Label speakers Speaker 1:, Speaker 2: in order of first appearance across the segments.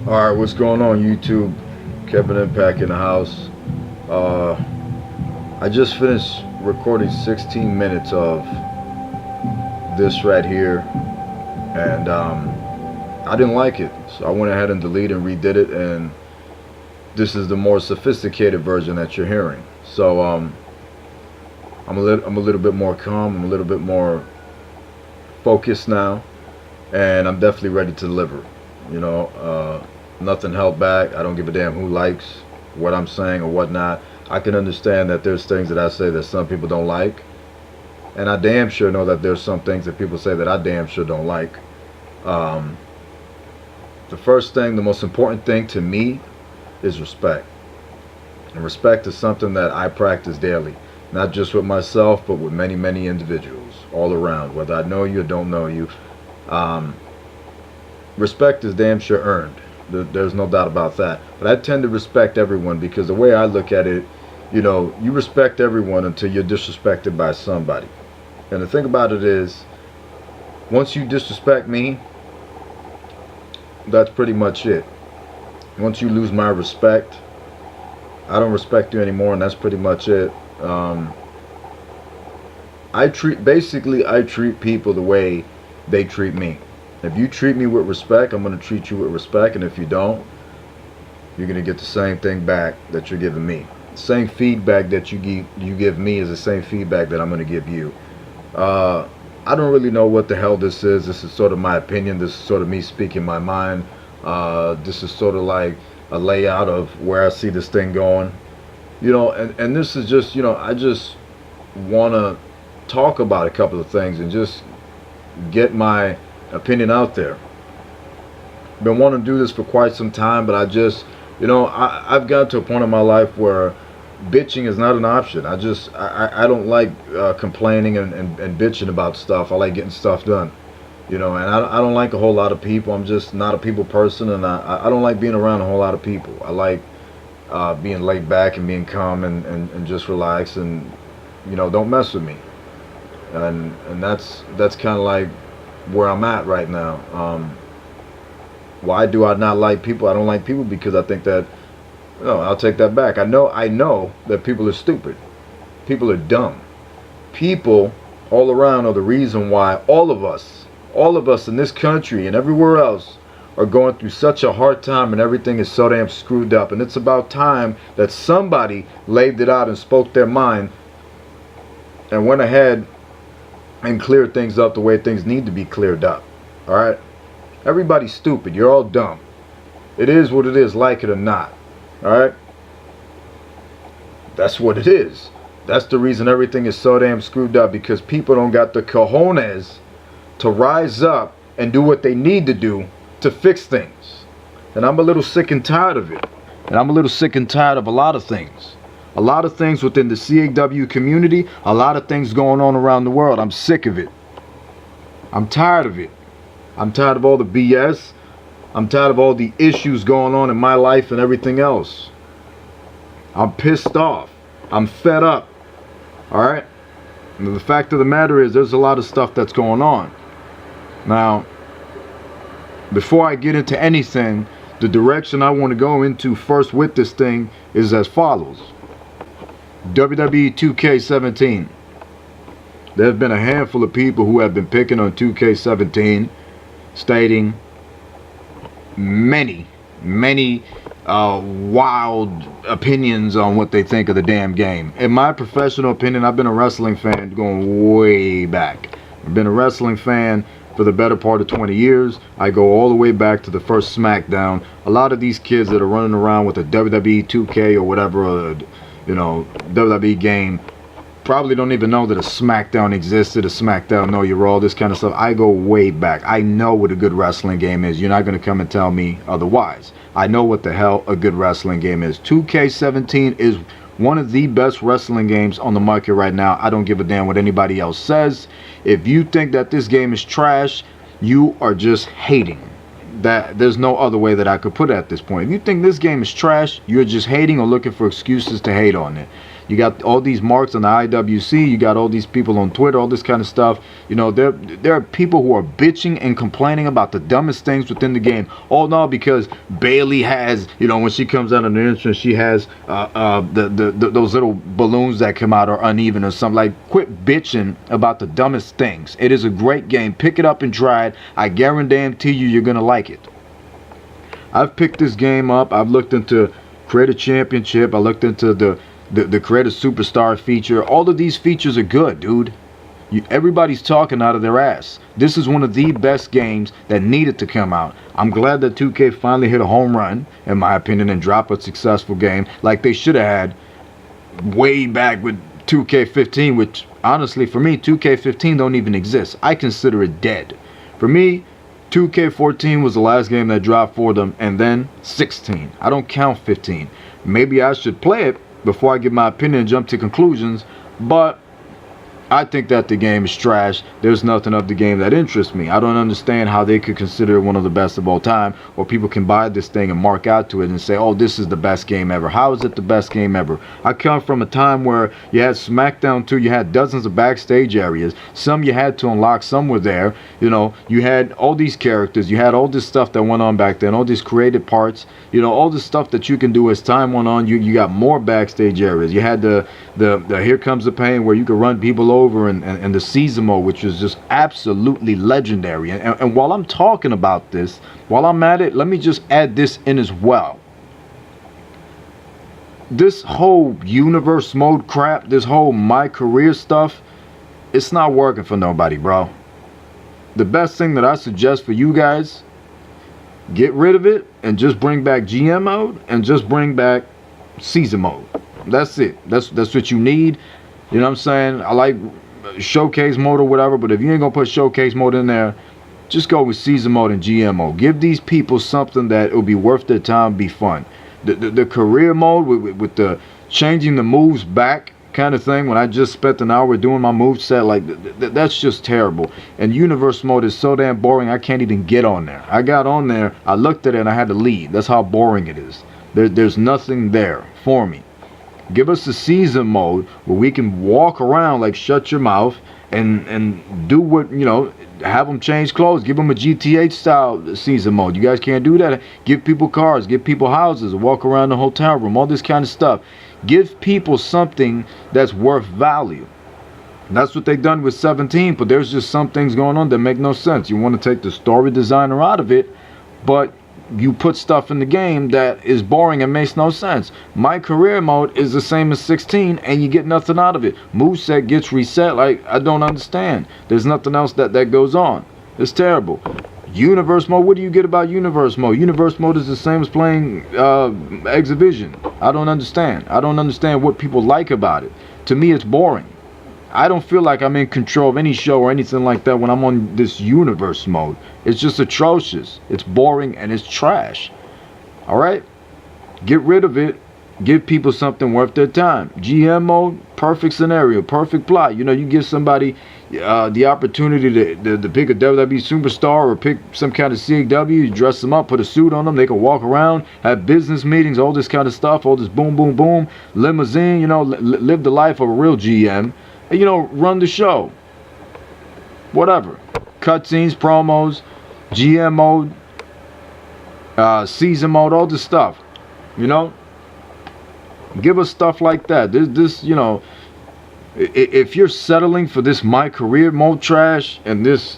Speaker 1: Alright, what's going on YouTube? Kevin Impact in the house. Uh, I just finished recording 16 minutes of this right here, and I didn't like it. So I went ahead and deleted and redid it, and this is the more sophisticated version that you're hearing. So I'm a little bit more calm, I'm a little bit more focused now, and I'm definitely ready to deliver. You know, nothing held back. I don't give a damn who likes what I'm saying or whatnot. I can understand that there's things that I say that some people don't like, and I damn sure know that there's some things that people say that I damn sure don't like. Um, the first thing, the most important thing to me is respect. And respect is something that I practice daily, not just with myself, but with many, many individuals all around, whether I know you or don't know you. Um, Respect is damn sure earned. There's no doubt about that. But I tend to respect everyone because the way I look at it, you know, you respect everyone until you're disrespected by somebody. And the thing about it is, once you disrespect me, that's pretty much it. Once you lose my respect, I don't respect you anymore, and that's pretty much it. I treat people the way they treat me. If you treat me with respect, I'm going to treat you with respect, and if you don't, you're going to get the same thing back that you're giving me. The same feedback that you give me is the same feedback that I'm going to give you. I don't really know what the hell this is. This is sort of my opinion. This is sort of me speaking my mind. This is sort of like a layout of where I see this thing going. You know, and this is just, you know, I just want to talk about a couple of things and just get my opinion out there. Been wanting to do this for quite some time, but I just, you know, I've got to a point in my life where bitching is not an option. I don't like complaining and bitching about stuff. I like getting stuff done, you know, and I don't like a whole lot of people. I'm just not a people person, and I don't like being around a whole lot of people. I like being laid back and being calm and just relax, and you know, don't mess with me. And that's kind of like where I'm at right now. Why do I not like people? I don't like people because I think that, no, I'll take that back. I know that people are stupid. People are dumb. People all around are the reason why all of us in this country and everywhere else are going through such a hard time, and everything is so damn screwed up. And it's about time that somebody laid it out and spoke their mind and went ahead and cleared things up the way things need to be cleared up. All right? Everybody's stupid. You're all dumb. It is what it is, like it or not. All right? That's what it is. That's the reason everything is so damn screwed up, because people don't got the cojones to rise up and do what they need to do to fix things. And I'm a little sick and tired of it. And I'm a little sick and tired of a lot of things. A lot of things within the CAW community, a lot of things going on around the world. I'm sick of it. I'm tired of it. I'm tired of all the BS. I'm tired of all the issues going on in my life and everything else. I'm pissed off. I'm fed up. Alright? And the fact of the matter is, there's a lot of stuff that's going on. Now, before I get into anything, the direction I want to go into first with this thing is as follows. WWE 2K17. There have been a handful of people who have been picking on 2K17, stating many wild opinions on what they think of the damn game. In my professional opinion, I've been a wrestling fan going way back. I've been a wrestling fan for the better part of 20 years. I go all the way back to the first SmackDown. A lot of these kids that are running around with a WWE 2K or whatever, you know, WWE game, probably don't even know that a SmackDown existed, a SmackDown Know Your All, this kind of stuff. I go way back. I know what a good wrestling game is. You're not going to come and tell me otherwise. I know what the hell a good wrestling game is. 2K17 is one of the best wrestling games on the market right now. I don't give a damn what anybody else says. If you think that this game is trash, you are just hating. That there's no other way that I could put it at this point. If you think this game is trash, you're just hating or looking for excuses to hate on it. You got all these marks on the IWC. You got all these people on Twitter, all this kind of stuff. You know, there are people who are bitching and complaining about the dumbest things within the game. All now because Bailey has, you know, when she comes out on the entrance, she has those little balloons that come out are uneven or something. Like, quit bitching about the dumbest things. It is a great game. Pick it up and try it. I guarantee you, you're gonna like it. I've picked this game up. I've looked into Create a Championship. I looked into the Create a Superstar feature. All of these features are good, dude. Everybody's talking out of their ass. This is one of the best games that needed to come out. I'm glad that 2K finally hit a home run, in my opinion, and dropped a successful game like they should have had way back with 2K15, which honestly for me 2K15 don't even exist. I consider it dead. For me, 2K14 was the last game that dropped for them, and then 16. I don't count 15. Maybe I should play it before I give my opinion and jump to conclusions, but I think that the game is trash. There's nothing of the game that interests me. I don't understand how they could consider it one of the best of all time, or people can buy this thing and mark out to it and say, oh, this is the best game ever. How is it the best game ever? I come from a time where you had SmackDown 2, you had dozens of backstage areas. Some you had to unlock, some were there. You know, you had all these characters, you had all this stuff that went on back then, all these created parts, you know, all this stuff that you can do as time went on. You got more backstage areas. You had the Here Comes the Pain, where you could run people over, and the season mode, which is just absolutely legendary. And while I'm talking about this, while I'm at it, let me just add this in as well. This whole universe mode crap, this whole my career stuff, it's not working for nobody, bro. The best thing that I suggest for you guys, get rid of it and just bring back GM mode and just bring back season mode. That's it. That's what you need. You know what I'm saying? I like showcase mode or whatever, but if you ain't gonna put showcase mode in there, just go with season mode and GM mode. Give these people something that will be worth their time, be fun. The career mode with the changing the moves back kind of thing, when I just spent an hour doing my move set, like that's just terrible. And universe mode is so damn boring, I can't even get on there. I got on there, I looked at it, and I had to leave. That's how boring it is. There's nothing there for me. Give us the season mode where we can walk around like shut your mouth and do what, you know, have them change clothes. Give them a GTH style season mode. You guys can't do that. Give people cars, give people houses, walk around the hotel room, all this kind of stuff. Give people something that's worth value. And that's what they've done with 17, but there's just some things going on that make no sense. You want to take the story designer out of it, but you put stuff in the game that is boring and makes no sense. My career mode is the same as 16 and you get nothing out of it. Moveset gets reset. Like, I don't understand. There's nothing else that goes on. It's terrible. Universe mode, what do you get about universe mode? Universe mode is the same as playing Exhibition. I don't understand. I don't understand what people like about it. To me, it's boring. I don't feel like I'm in control of any show or anything like that when I'm on this universe mode. It's just atrocious. It's boring and it's trash. Alright? Get rid of it. Give people something worth their time. GM mode, perfect scenario, perfect plot. You know, you give somebody the opportunity to pick a WWE superstar or pick some kind of CW. You dress them up, put a suit on them. They can walk around, have business meetings, all this kind of stuff. All this boom, boom, boom. Limousine, you know, live the life of a real GM. You know, run the show. Whatever. Cutscenes, promos, GM mode, season mode, all this stuff. You know? Give us stuff like that. This, you know, if you're settling for this my career mode trash and this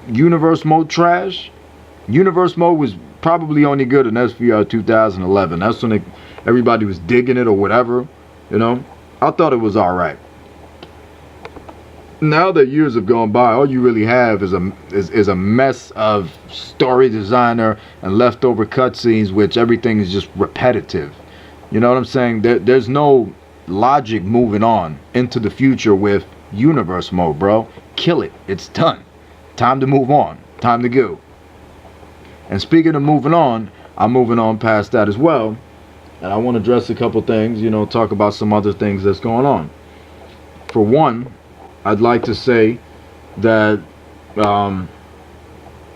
Speaker 1: universe mode trash, universe mode was probably only good in SVR 2011. That's when everybody was digging it or whatever, you know? I thought it was alright. Now that years have gone by, all you really have is a mess of story designer and leftover cutscenes, which everything is just repetitive. You know what I'm saying? There's no logic moving on into the future with universe mode, bro. Kill it. It's done. Time to move on. Time to go. And speaking of moving on, I'm moving on past that as well. And I want to address a couple things, you know, talk about some other things that's going on. For one, I'd like to say that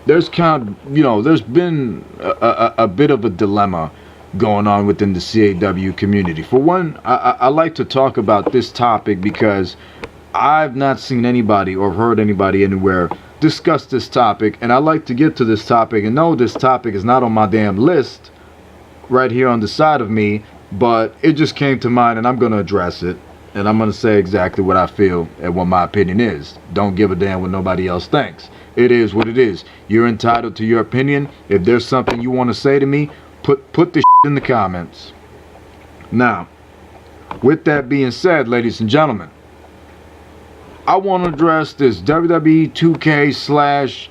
Speaker 1: there's kind of, you know, there's been a bit of a dilemma going on within the CAW community. For one, I like to talk about this topic because I've not seen anybody or heard anybody anywhere discuss this topic, and I like to get to this topic. And no, this topic is not on my damn list right here on the side of me, but it just came to mind, and I'm going to address it, and I'm going to say exactly what I feel and what my opinion is. Don't give a damn what nobody else thinks. It is what it is. You're entitled to your opinion. If there's something you want to say to me, put this in the comments. Now, with that being said, ladies and gentlemen, I want to address this WWE 2K slash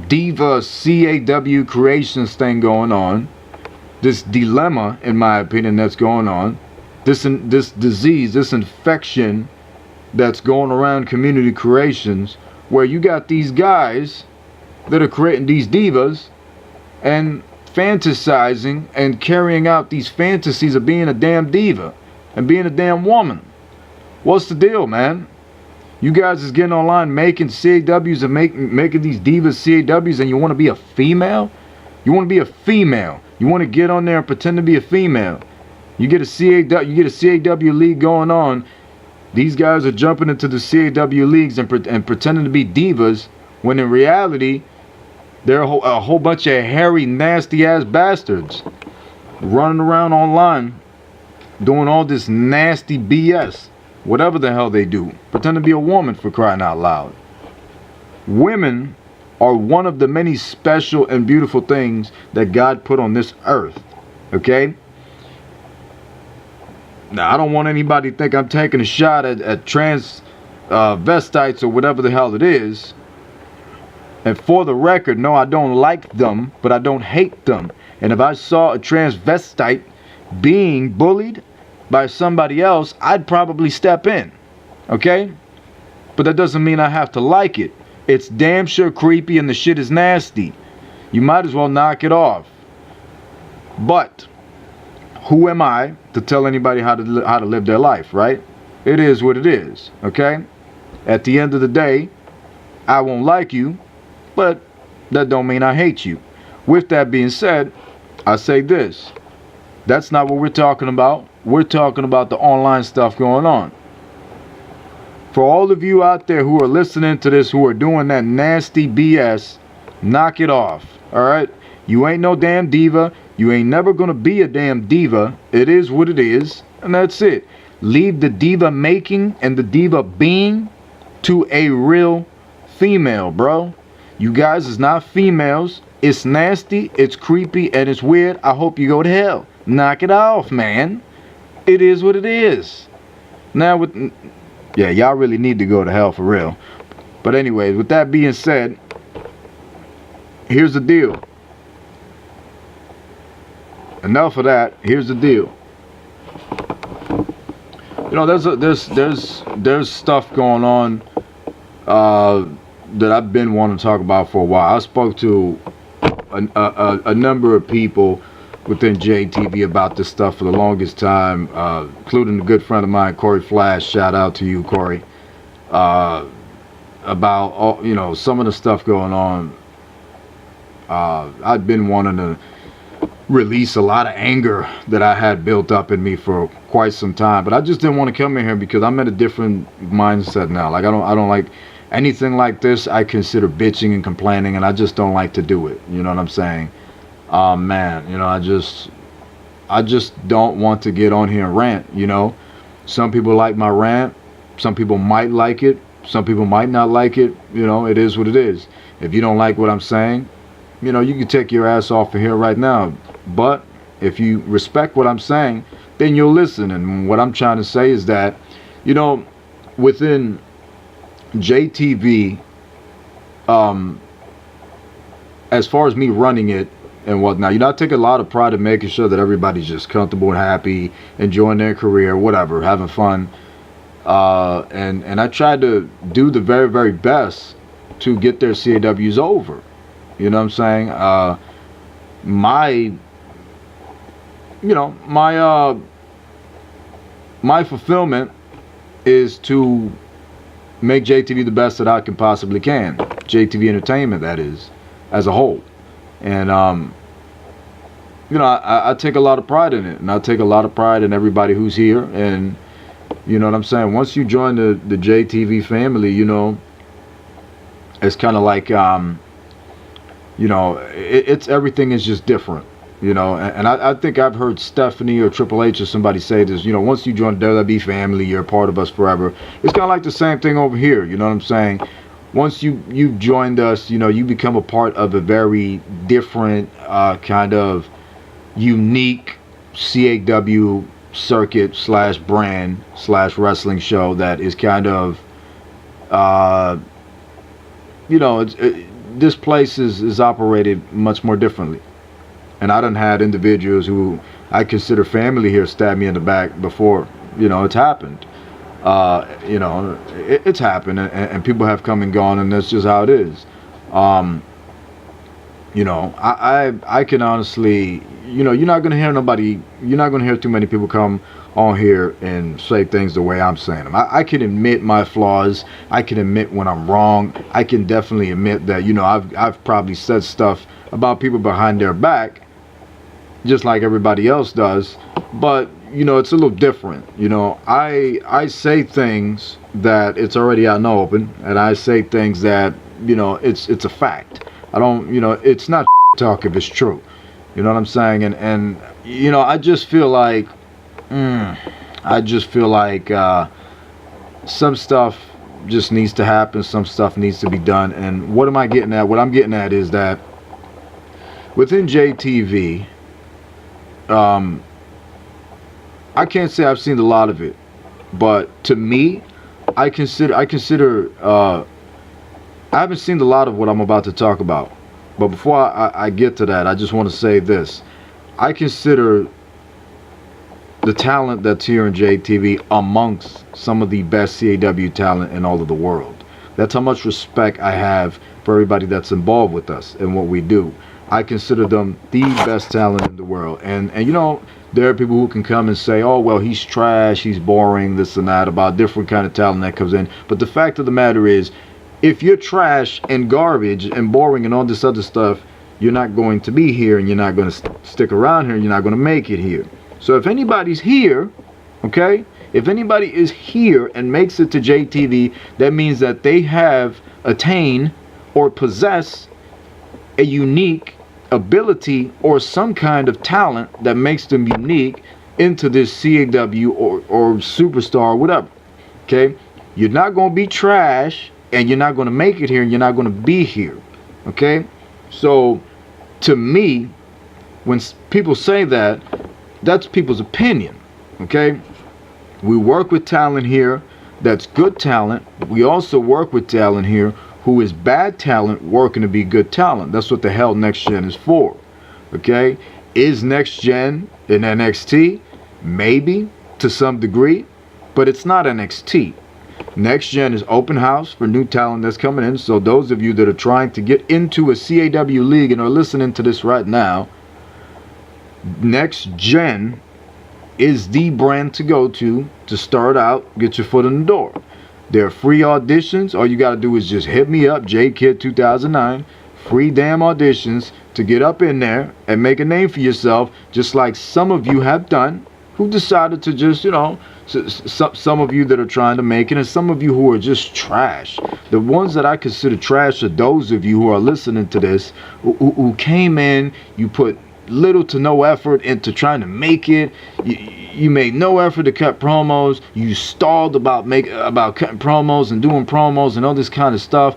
Speaker 1: Diva CAW creations thing going on. This dilemma, in my opinion, that's going on. This disease, this infection that's going around community creations, where you got these guys that are creating these divas and fantasizing and carrying out these fantasies of being a damn diva and being a damn woman. What's the deal, man? You guys is getting online making CAWs and making these divas CAWs, and you want to be a female? You want to be a female. You want to get on there and pretend to be a female. You get a CAW league going on. These guys are jumping into the CAW leagues and pretending to be divas, when in reality, they're a whole bunch of hairy, nasty-ass bastards running around online doing all this nasty BS. Whatever the hell they do. Pretend to be a woman, for crying out loud. Women are one of the many special and beautiful things that God put on this earth. Okay? Now, I don't want anybody to think I'm taking a shot at trans vestites or whatever the hell it is. And for the record, no, I don't like them, but I don't hate them. And if I saw a transvestite being bullied by somebody else, I'd probably step in. Okay? But that doesn't mean I have to like it. It's damn sure creepy and the shit is nasty. You might as well knock it off. But who am I to tell anybody how to live their life, right? It is what it is. Okay? At the end of the day, I won't like you, but that don't mean I hate you. With that being said, I say this. That's not what we're talking about. We're talking about the online stuff going on. For all of you out there who are listening to this, who are doing that nasty BS, knock it off. Alright? You ain't no damn diva. You ain't never gonna be a damn diva. It is what it is. And that's it. Leave the diva making and the diva being to a real female, bro. You guys is not females. It's nasty, it's creepy, and it's weird. I hope you go to hell. Knock it off, man. It is what it is. Now, yeah, y'all really need to go to hell for real. But anyways, with that being said, here's the deal. Enough of that. Here's the deal. You know, there's stuff going on that I've been wanting to talk about for a while. I spoke to a number of people within JTV about this stuff for the longest time, including a good friend of mine, Corey Flash. Shout out to you, Corey. About all, you know, some of the stuff going on. I've been wanting to release a lot of anger that I had built up in me for quite some time, but I just didn't want to come in here because I'm at a different mindset now. Like I don't like anything like this. I consider bitching and complaining, and I just don't like to do it. You know what I'm saying? Man, you know, I just don't want to get on here and rant. You know, some people like my rant, some people might like it, some people might not like it. You know, it is what it is. If you don't like what I'm saying, you know, you can take your ass off of here right now. But if you respect what I'm saying, then you'll listen. And what I'm trying to say is that, you know, within JTV, as far as me running it and whatnot, you know, I take a lot of pride in making sure that everybody's just comfortable and happy, enjoying their career, whatever, having fun. And I try to do the very, very best to get their CAWs over. You know what I'm saying? My fulfillment is to make JTV the best that I can possibly can. JTV Entertainment, that is, as a whole. And I take a lot of pride in it, and I take a lot of pride in everybody who's here. And you know what I'm saying? Once you join the JTV family, it's kind of like, it's everything is just different, and I think I've heard Stephanie or Triple H or somebody say this, once you join the WWE family, you're a part of us forever. It's kind of like the same thing over here, you know what I'm saying? Once you joined us, you become a part of a very different kind of unique CAW circuit / brand / wrestling show that is kind of this place is operated much more differently. And I done had individuals who I consider family here stab me in the back before. It's happened. It's happened, and people have come and gone, and that's just how it is. I can honestly, you're not gonna hear too many people come on here and say things the way I'm saying them. I can admit my flaws. I can admit when I'm wrong. I can definitely admit that I've probably said stuff about people behind their back, just like everybody else does. But it's a little different. I say things that it's already out in the open, and I say things that it's a fact. I don't it's not talk if it's true. You know what I'm saying? And I just feel like some stuff just needs to happen. Some stuff needs to be done. And what am I getting at? What I'm getting at is that within JTV, I can't say I've seen a lot of it, but to me, I haven't seen a lot of what I'm about to talk about. But before I get to that, I just want to say this. I consider the talent that's here in JTV amongst some of the best CAW talent in all of the world. That's how much respect I have for everybody that's involved with us and what we do. I consider them the best talent in the world. And there are people who can come and say, oh, well, he's trash, he's boring, this and that, about different kind of talent that comes in. But the fact of the matter is, if you're trash and garbage and boring and all this other stuff, you're not going to be here, and you're not going to stick around here, and you're not going to make it here. So if anybody's here, okay, if anybody is here and makes it to JTV, that means that they have attained or possess a unique ability or some kind of talent that makes them unique into this CAW or superstar or whatever. Okay, you're not going to be trash, and you're not going to make it here, and you're not going to be here. Okay, so to me, when people say that, that's people's opinion. Okay, we work with talent here that's good talent. We also work with talent here who is bad talent working to be good talent. That's what the hell Next Gen is for. Okay, is Next Gen in NXT? Maybe, to some degree, but it's not NXT. Next Gen is open house for new talent that's coming in. So those of you that are trying to get into a CAW league and are listening to this right now, Next Gen is the brand to go to start out, get your foot in the door. There are free auditions. All you got to do is just hit me up, JKid2009. Free damn auditions to get up in there and make a name for yourself, just like some of you have done, who decided to just, some of you that are trying to make it, and some of you who are just trash. The ones that I consider trash are those of you who are listening to this, who came in, you put little to no effort into trying to make it. You made no effort to cut promos. You stalled about cutting promos and doing promos and all this kind of stuff.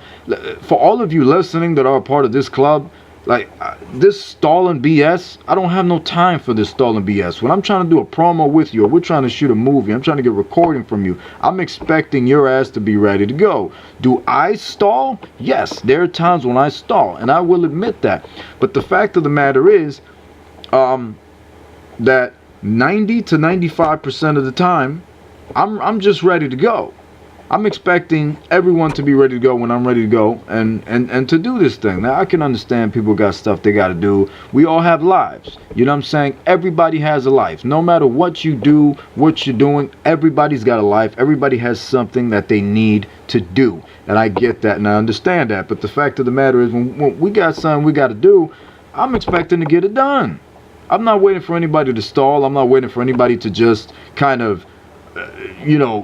Speaker 1: For all of you listening that are a part of this club, like this stalling BS, I don't have no time for this stalling BS. When I'm trying to do a promo with you, or we're trying to shoot a movie, I'm trying to get recording from you, I'm expecting your ass to be ready to go. Do I stall? Yes, there are times when I stall, and I will admit that. But the fact of the matter is, that 90 to 95% of the time, I'm just ready to go. I'm expecting everyone to be ready to go when I'm ready to go, and to do this thing. Now, I can understand people got stuff they got to do. We all have lives. You know what I'm saying? Everybody has a life. No matter what you do, what you're doing, everybody's got a life. Everybody has something that they need to do. And I get that, and I understand that. But the fact of the matter is, when we got something we got to do, I'm expecting to get it done. I'm not waiting for anybody to stall. I'm not waiting for anybody to just kind of,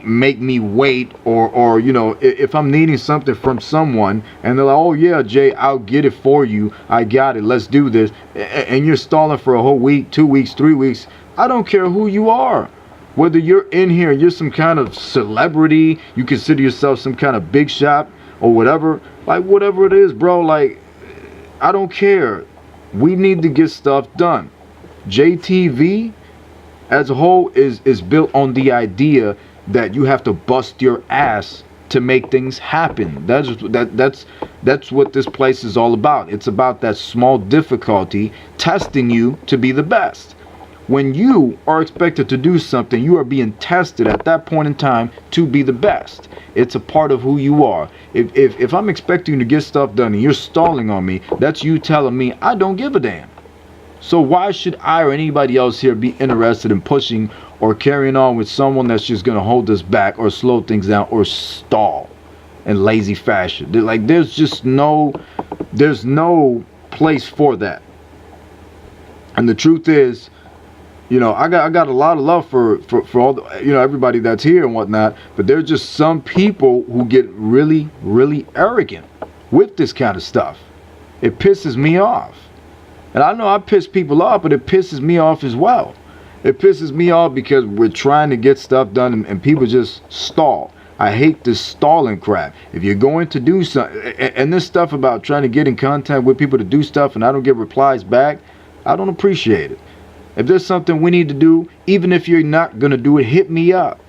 Speaker 1: make me wait, or if I'm needing something from someone and they're like, oh yeah, Jay, I'll get it for you. I got it. Let's do this. And you're stalling for a whole week, 2 weeks, 3 weeks. I don't care who you are. Whether you're in here and you're some kind of celebrity, you consider yourself some kind of big shot or whatever, like whatever it is, bro, like I don't care. We need to get stuff done. JTV as a whole is built on the idea that you have to bust your ass to make things happen. That's what this place is all about. It's about that small difficulty testing you to be the best. When you are expected to do something, you are being tested at that point in time to be the best. It's a part of who you are. If I'm expecting you to get stuff done and you're stalling on me, that's you telling me I don't give a damn. So why should I or anybody else here be interested in pushing or carrying on with someone that's just going to hold us back or slow things down or stall in lazy fashion? There's no place for that. And the truth is, I got a lot of love for all the, everybody that's here and whatnot, but there's just some people who get really, really arrogant with this kind of stuff. It pisses me off. And I know I piss people off, but it pisses me off as well. It pisses me off because we're trying to get stuff done and people just stall. I hate this stalling crap. If you're going to do something, and this stuff about trying to get in contact with people to do stuff and I don't get replies back, I don't appreciate it. If there's something we need to do, even if you're not going to do it, hit me up.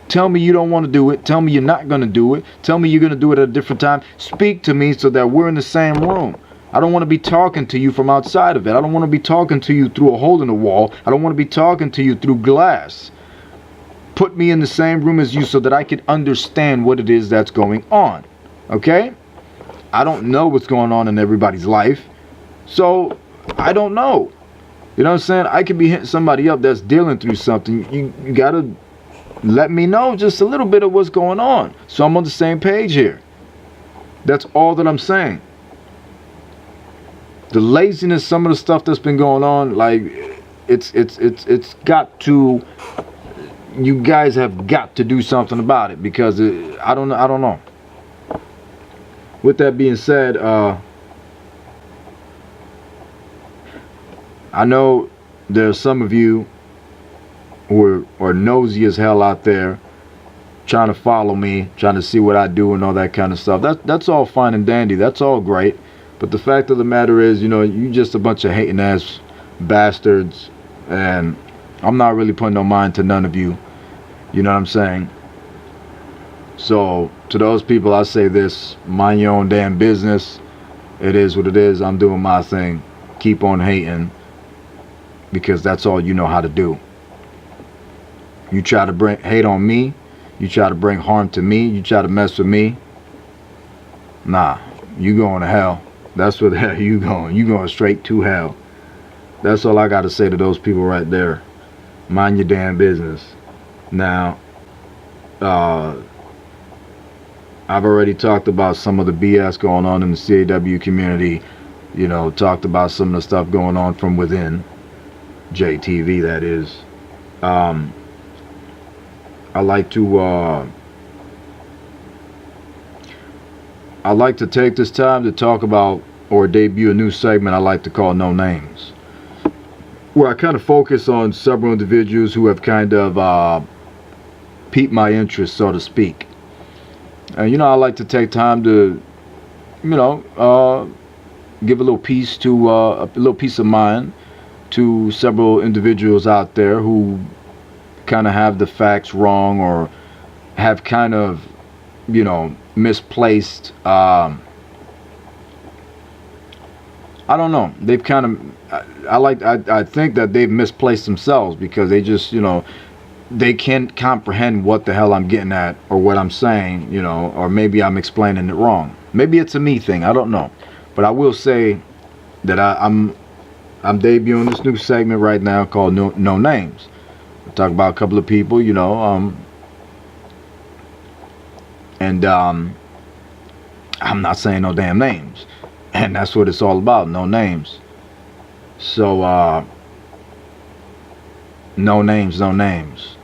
Speaker 1: Tell me you don't want to do it. Tell me you're not going to do it. Tell me you're going to do it at a different time. Speak to me so that we're in the same room. I don't want to be talking to you from outside of it. I don't want to be talking to you through a hole in the wall. I don't want to be talking to you through glass. Put me in the same room as you so that I can understand what it is that's going on. Okay? I don't know what's going on in everybody's life. So, I don't know. You know what I'm saying? I could be hitting somebody up that's dealing through something. You got to let me know just a little bit of what's going on, so I'm on the same page here. That's all that I'm saying. The laziness, some of the stuff that's been going on, like it's got to. You guys have got to do something about it because I don't know. With that being said, I know there's some of you who are nosy as hell out there, trying to follow me, trying to see what I do and all that kind of stuff. That's all fine and dandy. That's all great. But the fact of the matter is, you just a bunch of hating ass bastards, and I'm not really putting no mind to none of you. You know what I'm saying? So to those people, I say this: mind your own damn business. It is what it is. I'm doing my thing. Keep on hating, because that's all you know how to do. You try to bring hate on me, you try to bring harm to me, you try to mess with me. Nah, you going to hell. That's where the hell you going. You going straight to hell. That's all I got to say to those people right there. Mind your damn business. Now, I've already talked about some of the BS going on in the CAW community. Talked about some of the stuff going on from within JTV, that is. I like to take this time to talk about or debut a new segment I like to call No Names, where I kind of focus on several individuals who have kind of piqued my interest, so to speak. And I like to take time to give a little peace to a little peace of mind to several individuals out there who kind of have the facts wrong or have kind of misplaced, I don't know, they've kind of, I think that they've misplaced themselves because they just they can't comprehend what the hell I'm getting at or what I'm saying, or maybe I'm explaining it wrong. Maybe it's a me thing, I don't know. But I will say that I'm debuting this new segment right now called No Names. We'll talk about a couple of people, and I'm not saying no damn names, and that's what it's all about, no names. So No names, no names.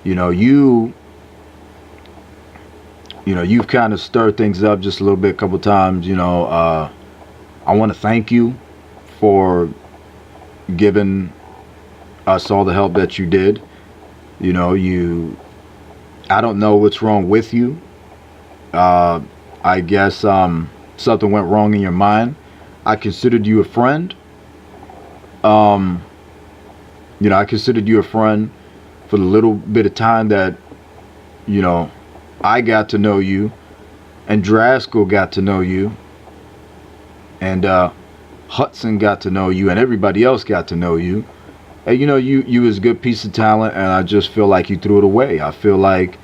Speaker 1: You know, you've kind of stirred things up just a little bit, a couple times. I want to thank you for giving us all the help that you did. I don't know what's wrong with you. I guess something went wrong in your mind. I considered you a friend. I considered you a friend for the little bit of time that, I got to know you, and Draskell got to know you, and Hudson got to know you, and everybody else got to know you. And you was a good piece of talent, and I just feel like you threw it away. I feel like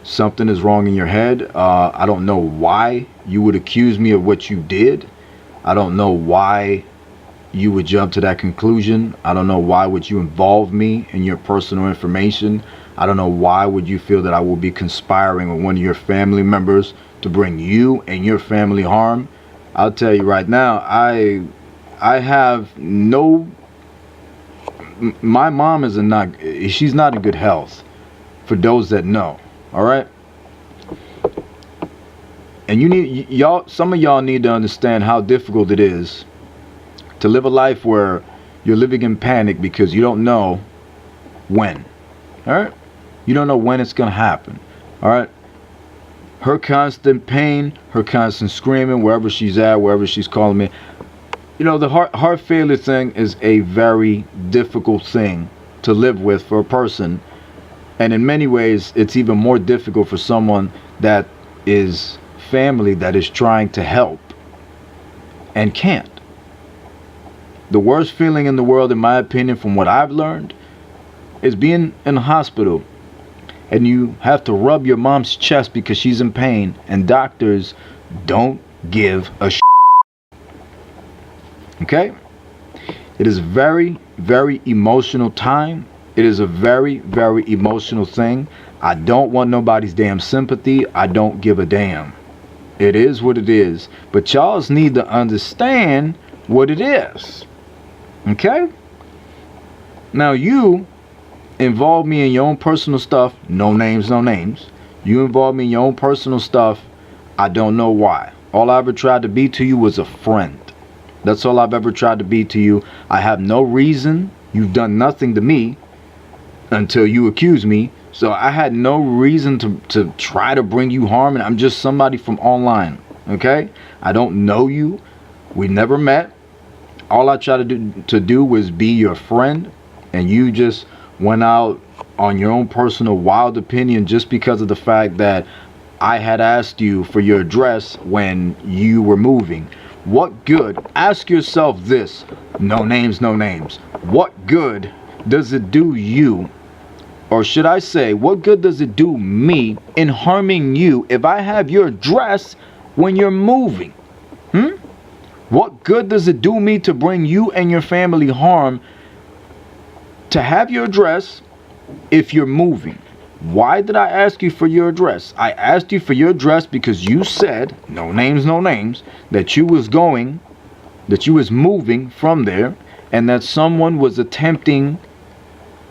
Speaker 1: something is wrong in your head. I don't know why you would accuse me of what you did. I don't know why you would jump to that conclusion. I don't know why would you involve me in your personal information. I don't know why would you feel that I will be conspiring with one of your family members to bring you and your family harm. I'll tell you right now, I have no. My mom she's not in good health, for those that know. All right. And some of y'all need to understand how difficult it is to live a life where you're living in panic because you don't know when. All right. You don't know when it's going to happen. All right. Her constant pain, her constant screaming, wherever she's at, wherever she's calling me. The heart failure thing is a very difficult thing to live with for a person. And in many ways, it's even more difficult for someone that is family that is trying to help and can't. The worst feeling in the world, in my opinion, from what I've learned, is being in a hospital and you have to rub your mom's chest because she's in pain, and doctors don't give a shit. Okay? It is very, very emotional time. It is a very, very emotional thing. I don't want nobody's damn sympathy. I don't give a damn. It is what it is. But y'all need to understand what it is. Okay? Now you involve me in your own personal stuff. No names, no names. You involve me in your own personal stuff. I don't know why. All I ever tried to be to you was a friend. That's all I've ever tried to be to you. I have no reason. You've done nothing to me until you accuse me. So I had no reason to try to bring you harm. And I'm just somebody from online. Okay? I don't know you. We never met. All I tried to do was be your friend. And you just went out on your own personal wild opinion just because of the fact that I had asked you for your address when you were moving. What good? Ask yourself this. No names, no names. What good does it do you? Or should I say, what good does it do me in harming you if I have your address when you're moving? What good does it do me to bring you and your family harm to have your address if you're moving? Why did I ask you for your address? I asked you for your address because you said, no names, no names, that you was moving from there, and that someone was attempting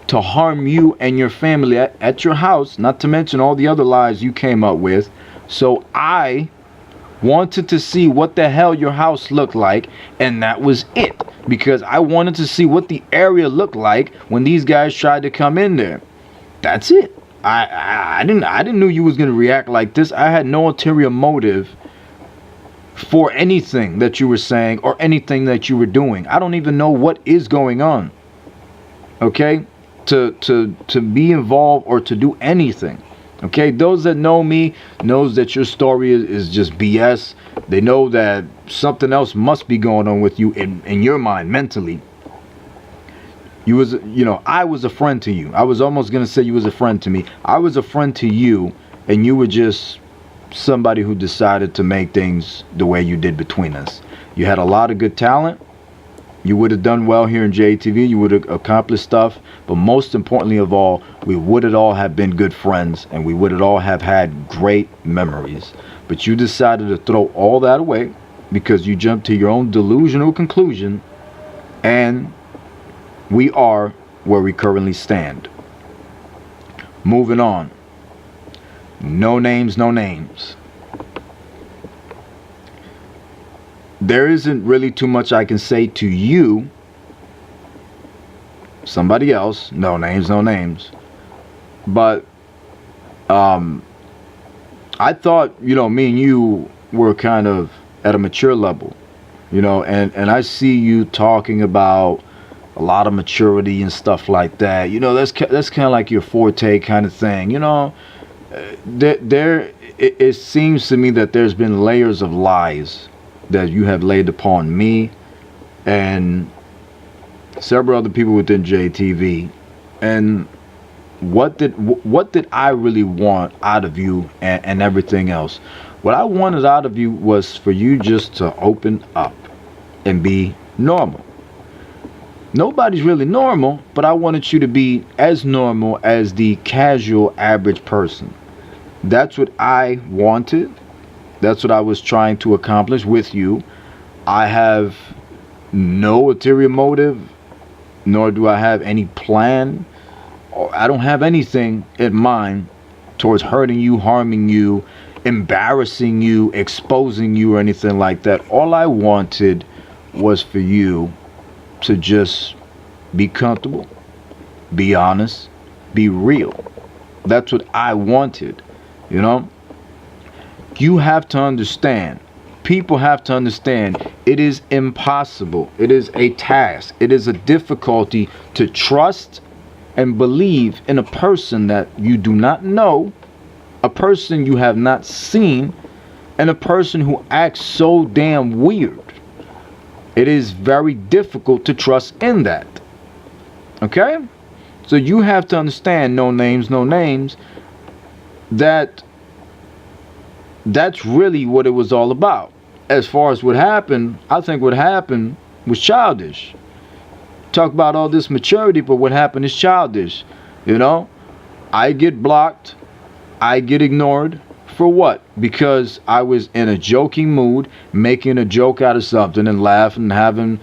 Speaker 1: to harm you and your family at your house, not to mention all the other lies you came up with. So I wanted to see what the hell your house looked like, and that was it. Because I wanted to see what the area looked like when these guys tried to come in there. That's it. I didn't know you was gonna react like this. I had no ulterior motive for anything that you were saying or anything that you were doing. I don't even know what is going on. Okay? To be involved or to do anything. Okay? Those that know me knows that your story is just BS. They know that something else must be going on with you in your mind mentally. I was a friend to you. I was almost going to say you was a friend to me. I was a friend to you, and you were just somebody who decided to make things the way you did between us. You had a lot of good talent. You would have done well here in JTV. You would have accomplished stuff. But most importantly of all, we would have all have been good friends, and we would have all have had great memories. But you decided to throw all that away because you jumped to your own delusional conclusion, and we are where we currently stand. Moving on. No names, no names. There isn't really too much I can say to you. Somebody else. No names, no names. But I thought, me and you were kind of at a mature level, and I see you talking about a lot of maturity and stuff like that. That's kind of like your forte kind of thing. It seems to me that there's been layers of lies that you have laid upon me and several other people within JTV. And what did I really want out of you and everything else? What I wanted out of you was for you just to open up and be normal. Nobody's really normal, but I wanted you to be as normal as the casual average person. That's what I wanted. That's what I was trying to accomplish with you. I have no ulterior motive, nor do I have any plan. I don't have anything in mind towards hurting you, harming you, embarrassing you, exposing you, or anything like that. All I wanted was for you to just be comfortable, be honest, be real. That's what I wanted, You have to understand, people have to understand, it is impossible. It is a task. It is a difficulty to trust and believe in a person that you do not know, a person you have not seen, and a person who acts so damn weird. It is very difficult to trust in that. Okay? So you have to understand, no names, no names, that's really what it was all about. As far as what happened, I think what happened was childish. Talk about all this maturity, but what happened is childish. I get blocked, I get ignored. For what? Because I was in a joking mood, making a joke out of something and laughing and having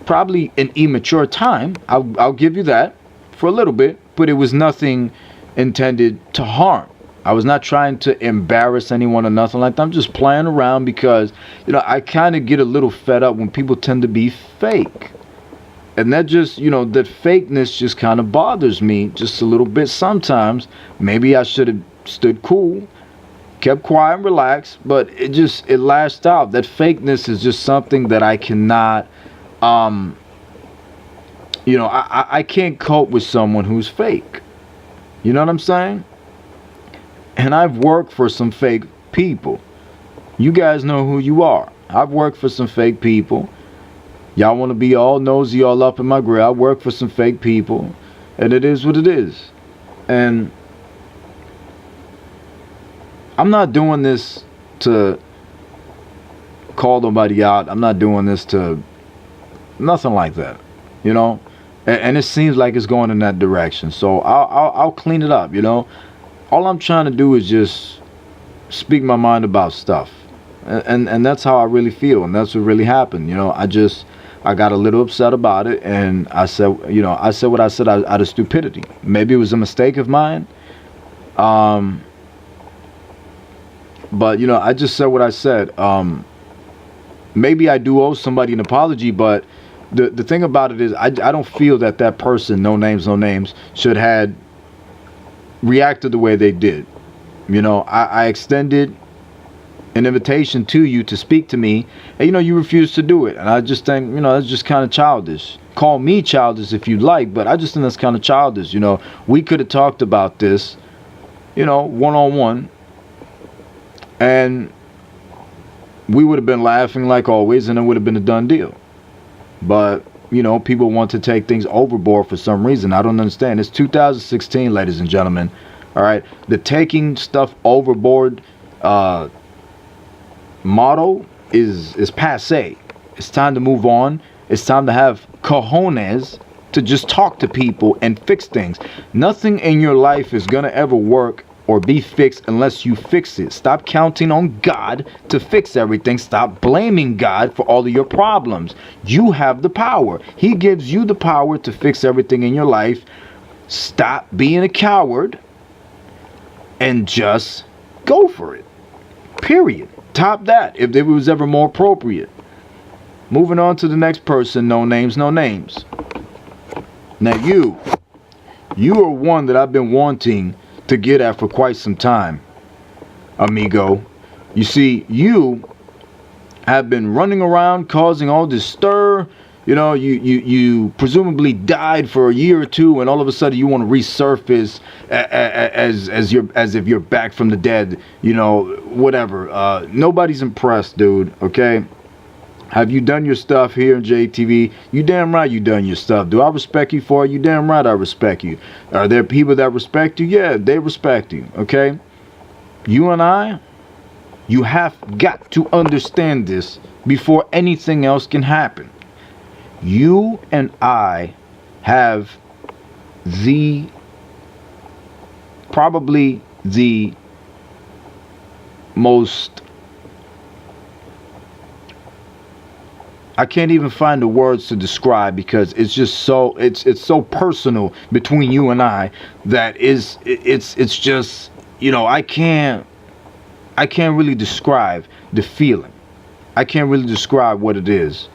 Speaker 1: probably an immature time. I'll give you that for a little bit, but it was nothing intended to harm. I was not trying to embarrass anyone or nothing like that. I'm just playing around because, I kind of get a little fed up when people tend to be fake. And that just, that fakeness just kind of bothers me just a little bit sometimes. Maybe I should have stood cool, kept quiet and relaxed, but it lashed out. That fakeness is just something that I cannot, I can't cope with someone who's fake. You know what I'm saying? And I've worked for some fake people. You guys know who you are. I've worked for some fake people. Y'all want to be all nosy, all up in my grill. I work for some fake people, and it is what it is. And I'm not doing this to call nobody out. I'm not doing this to nothing like that, And it seems like it's going in that direction. So I'll clean it up, All I'm trying to do is just speak my mind about stuff, and that's how I really feel, and that's what really happened. I got a little upset about it, and I said what I said out of stupidity. Maybe it was a mistake of mine. But I just said what I said. Maybe I do owe somebody an apology, but the thing about it is I don't feel that person, no names, should had reacted the way they did. I extended an invitation to you to speak to me, and you refused to do it. And I just think, that's just kind of childish. Call me childish if you'd like, but I just think that's kind of childish. We could have talked about this, one-on-one, and we would have been laughing like always, and it would have been a done deal. But people want to take things overboard for some reason. I don't understand. It's 2016, ladies and gentlemen. All right, the taking stuff overboard motto is passé. It's time to move on. It's time to have cojones to just talk to people and fix things. Nothing in your life is gonna ever work
Speaker 2: or be fixed unless you fix it. Stop counting on God to fix everything. Stop blaming God for all of your problems. You have the power. He gives you the power to fix everything in your life. Stop being a coward and just go for it. Period. Top that, if it was ever more appropriate. Moving on to the next person. No names, no names. Now you are one that I've been wanting to get at for quite some time, amigo. You see, you have been running around causing all this stir. You know, you presumably died for a year or two, and all of a sudden you want to resurface as if you're back from the dead. You know, whatever. Nobody's impressed, dude. Okay. Have you done your stuff here in JTV? You damn right you done your stuff. Do I respect you for it? You damn right I respect you. Are there people that respect you? Yeah, they respect you. Okay. You and I, you have got to understand this before anything else can happen. You and I have probably the most, I can't even find the words to describe, because it's just so, it's so personal between you and I that it's just, you know, I can't really describe the feeling. I can't really describe what it is.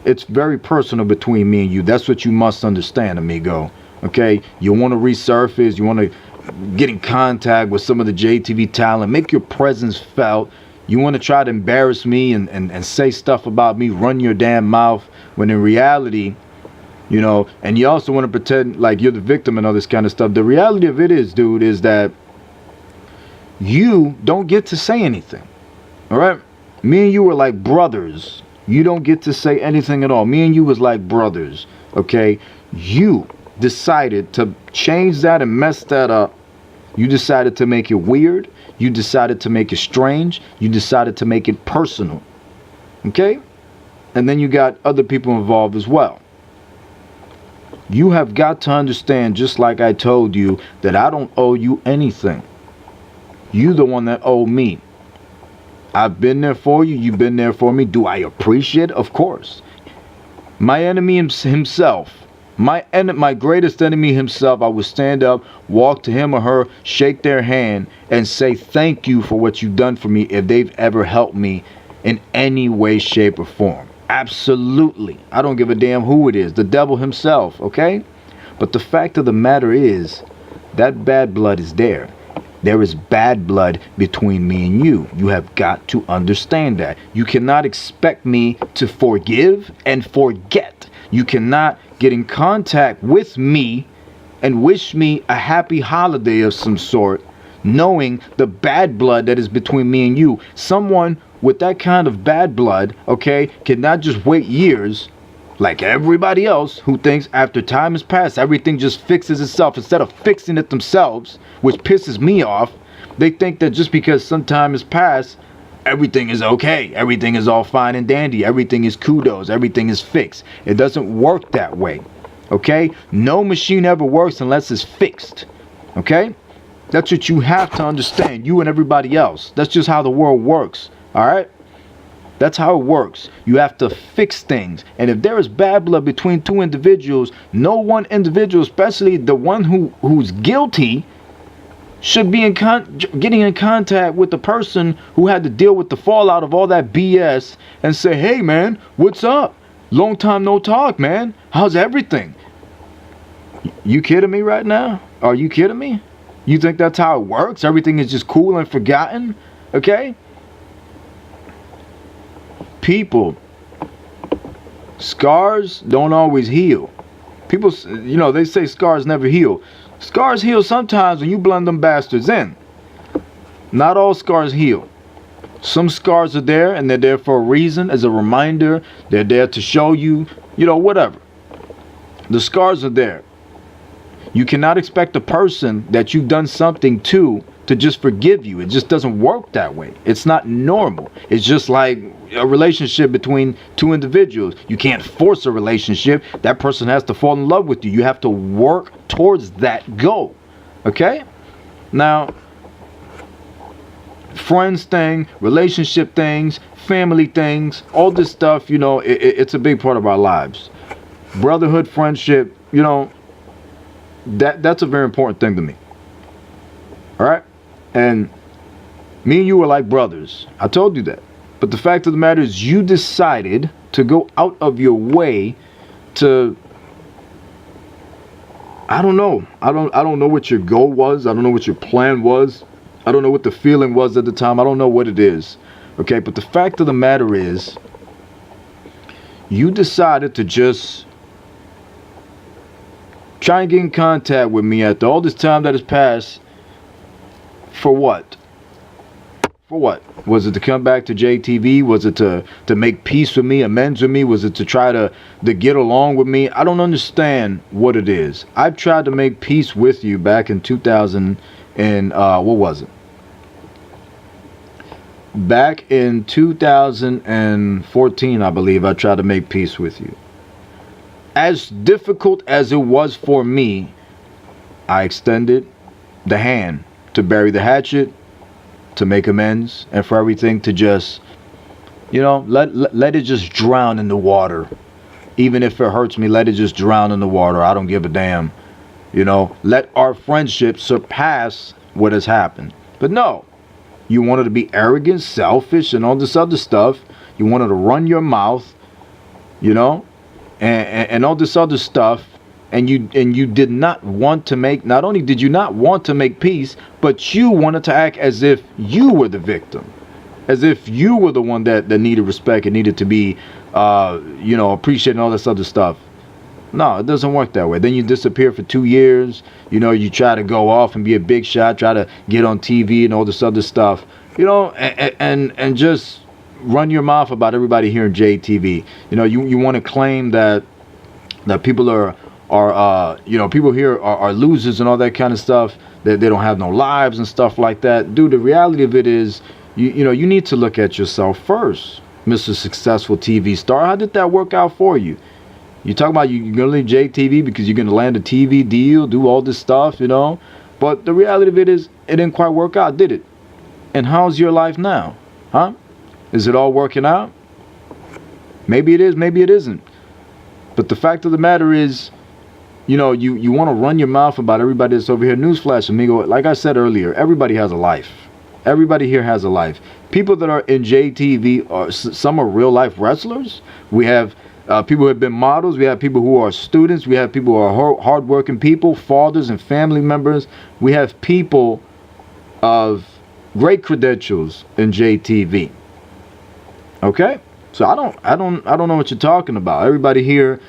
Speaker 2: It's very personal between me and you. That's what you must understand, amigo. Okay? You want to resurface. You want to get in contact with some of the JTV talent. Make your presence felt. You want to try to embarrass me and say stuff about me. Run your damn mouth. When in reality, you know, and you also want to pretend like you're the victim and all this kind of stuff. The reality of it is, dude, is that you don't get to say anything. All right? Me and you were like brothers. You don't get to say anything at all. Me and you was like brothers, okay? You decided to change that and mess that up. You decided to make it weird. You decided to make it strange. You decided to make it personal, okay? And then you got other people involved as well. You have got to understand, just like I told you, that I don't owe you anything. You the one that owe me. I've been there for you. You've been there for me. Do I appreciate it? Of course. My enemy himself, my greatest enemy himself, I would stand up, walk to him or her, shake their hand, and say thank you for what you've done for me if they've ever helped me in any way, shape, or form. Absolutely. I don't give a damn who it is. The devil himself, okay? But the fact of the matter is, that bad blood is there. There is bad blood between me and you. You have got to understand that. You cannot expect me to forgive and forget. You cannot get in contact with me and wish me a happy holiday of some sort, knowing the bad blood that is between me and you. Someone with that kind of bad blood, okay, cannot just wait years like everybody else who thinks after time has passed, everything just fixes itself instead of fixing it themselves, which pisses me off. They think that just because some time has passed, everything is okay. Everything is all fine and dandy. Everything is kudos. Everything is fixed. It doesn't work that way. Okay? No machine ever works unless it's fixed. Okay? That's what you have to understand, you and everybody else. That's just how the world works. All right? That's how it works. You have to fix things. And if there is bad blood between two individuals, no one individual, especially the one who's guilty, should be getting in contact with the person who had to deal with the fallout of all that BS and say, hey, man, what's up? Long time no talk, man. How's everything? You kidding me right now? Are you kidding me? You think that's how it works? Everything is just cool and forgotten? Okay? People, scars don't always heal. People, you know, they say scars never heal. Scars heal sometimes when you blend them bastards in. Not all scars heal. Some scars are there and they're there for a reason, as a reminder. They're there to show you, you know, whatever. The scars are there. You cannot expect a person that you've done something to just forgive you. It just doesn't work that way. It's not normal. It's just like a relationship between two individuals. You can't force a relationship. That person has to fall in love with you. You have to work towards that goal. Okay? Now, friends thing, relationship things, family things, all this stuff, you know, it's a big part of our lives. Brotherhood, friendship, you know, that's a very important thing to me. All right? And me and you are like brothers. I told you that. But the fact of the matter is, you decided to go out of your way to, I don't know. I don't know what your goal was. I don't know what your plan was. I don't know what the feeling was at the time. I don't know what it is. Okay, but the fact of the matter is, you decided to just try and get in contact with me after all this time that has passed. For what? For what? Was it to come back to JTV? Was it to make peace with me, amends with me? Was it to try to get along with me? I don't understand what it is. I've tried to make peace with you back in 2000 and what was it? Back in 2014, I believe, I tried to make peace with you. As difficult as it was for me, I extended the hand to bury the hatchet, to make amends, and for everything to just, you know, let it just drown in the water. Even if it hurts me, let it just drown in the water. I don't give a damn. You know, let our friendship surpass what has happened. But no, you wanted to be arrogant, selfish, and all this other stuff. You wanted to run your mouth, you know, and all this other stuff. And you did not want to make, not only did you not want to make peace, but you wanted to act as if you were the victim, as if you were the one that needed respect and needed to be, you know, appreciated and all this other stuff. No, it doesn't work that way. Then you disappear for 2 years. You know, you try to go off and be a big shot, try to get on TV and all this other stuff, you know, and just run your mouth about everybody here in JTV. You know, you want to claim that people are you know, people here are losers and all that kind of stuff, that they don't have no lives and stuff like that. Dude, the reality of it is, you know, you need to look at yourself first, Mr. Successful TV Star. How did that work out for you? You talk about you're going to leave JTV because you're going to land a TV deal, do all this stuff, you know. But the reality of it is, it didn't quite work out, did it? And how's your life now? Huh? Is it all working out? Maybe it is, maybe it isn't. But the fact of the matter is, you know, you want to run your mouth about everybody that's over here. Newsflash, amigo. Like I said earlier, everybody has a life. Everybody here has a life. People that are in JTV, some are real life wrestlers. We have people who have been models. We have people who are students. We have people who are hardworking people, fathers and family members. We have people of great credentials in JTV. Okay, so I don't know what you're talking about. Everybody here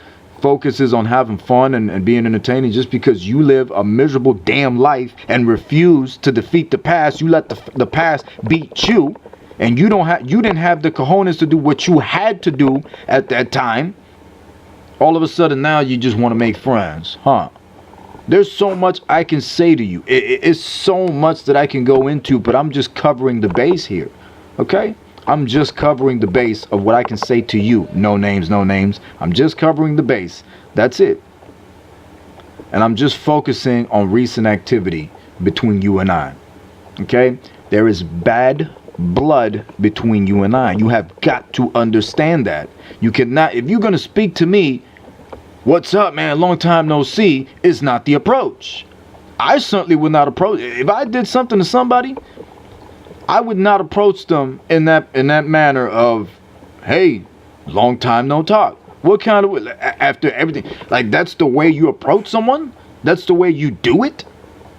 Speaker 2: focuses on having fun and being entertaining. Just because you live a miserable damn life and refuse to defeat the past, you let the past beat you, and you didn't have the cojones to do what you had to do at that time. All of a sudden now you just want to make friends, huh? There's so much I can say to you. It's so much that I can go into, but I'm just covering the base here. Okay? I'm just covering the base of what I can say to you. No names, no names. I'm just covering the base. That's it. And I'm just focusing on recent activity between you and I. Okay? There is bad blood between you and I. You have got to understand that. You cannot, if you're going to speak to me, what's up, man? Long time no see, is not the approach. I certainly would not approach. If I did something to somebody, I would not approach them in that manner of, hey, long time no talk. What kind of, after everything, like that's the way you approach someone? That's the way you do it?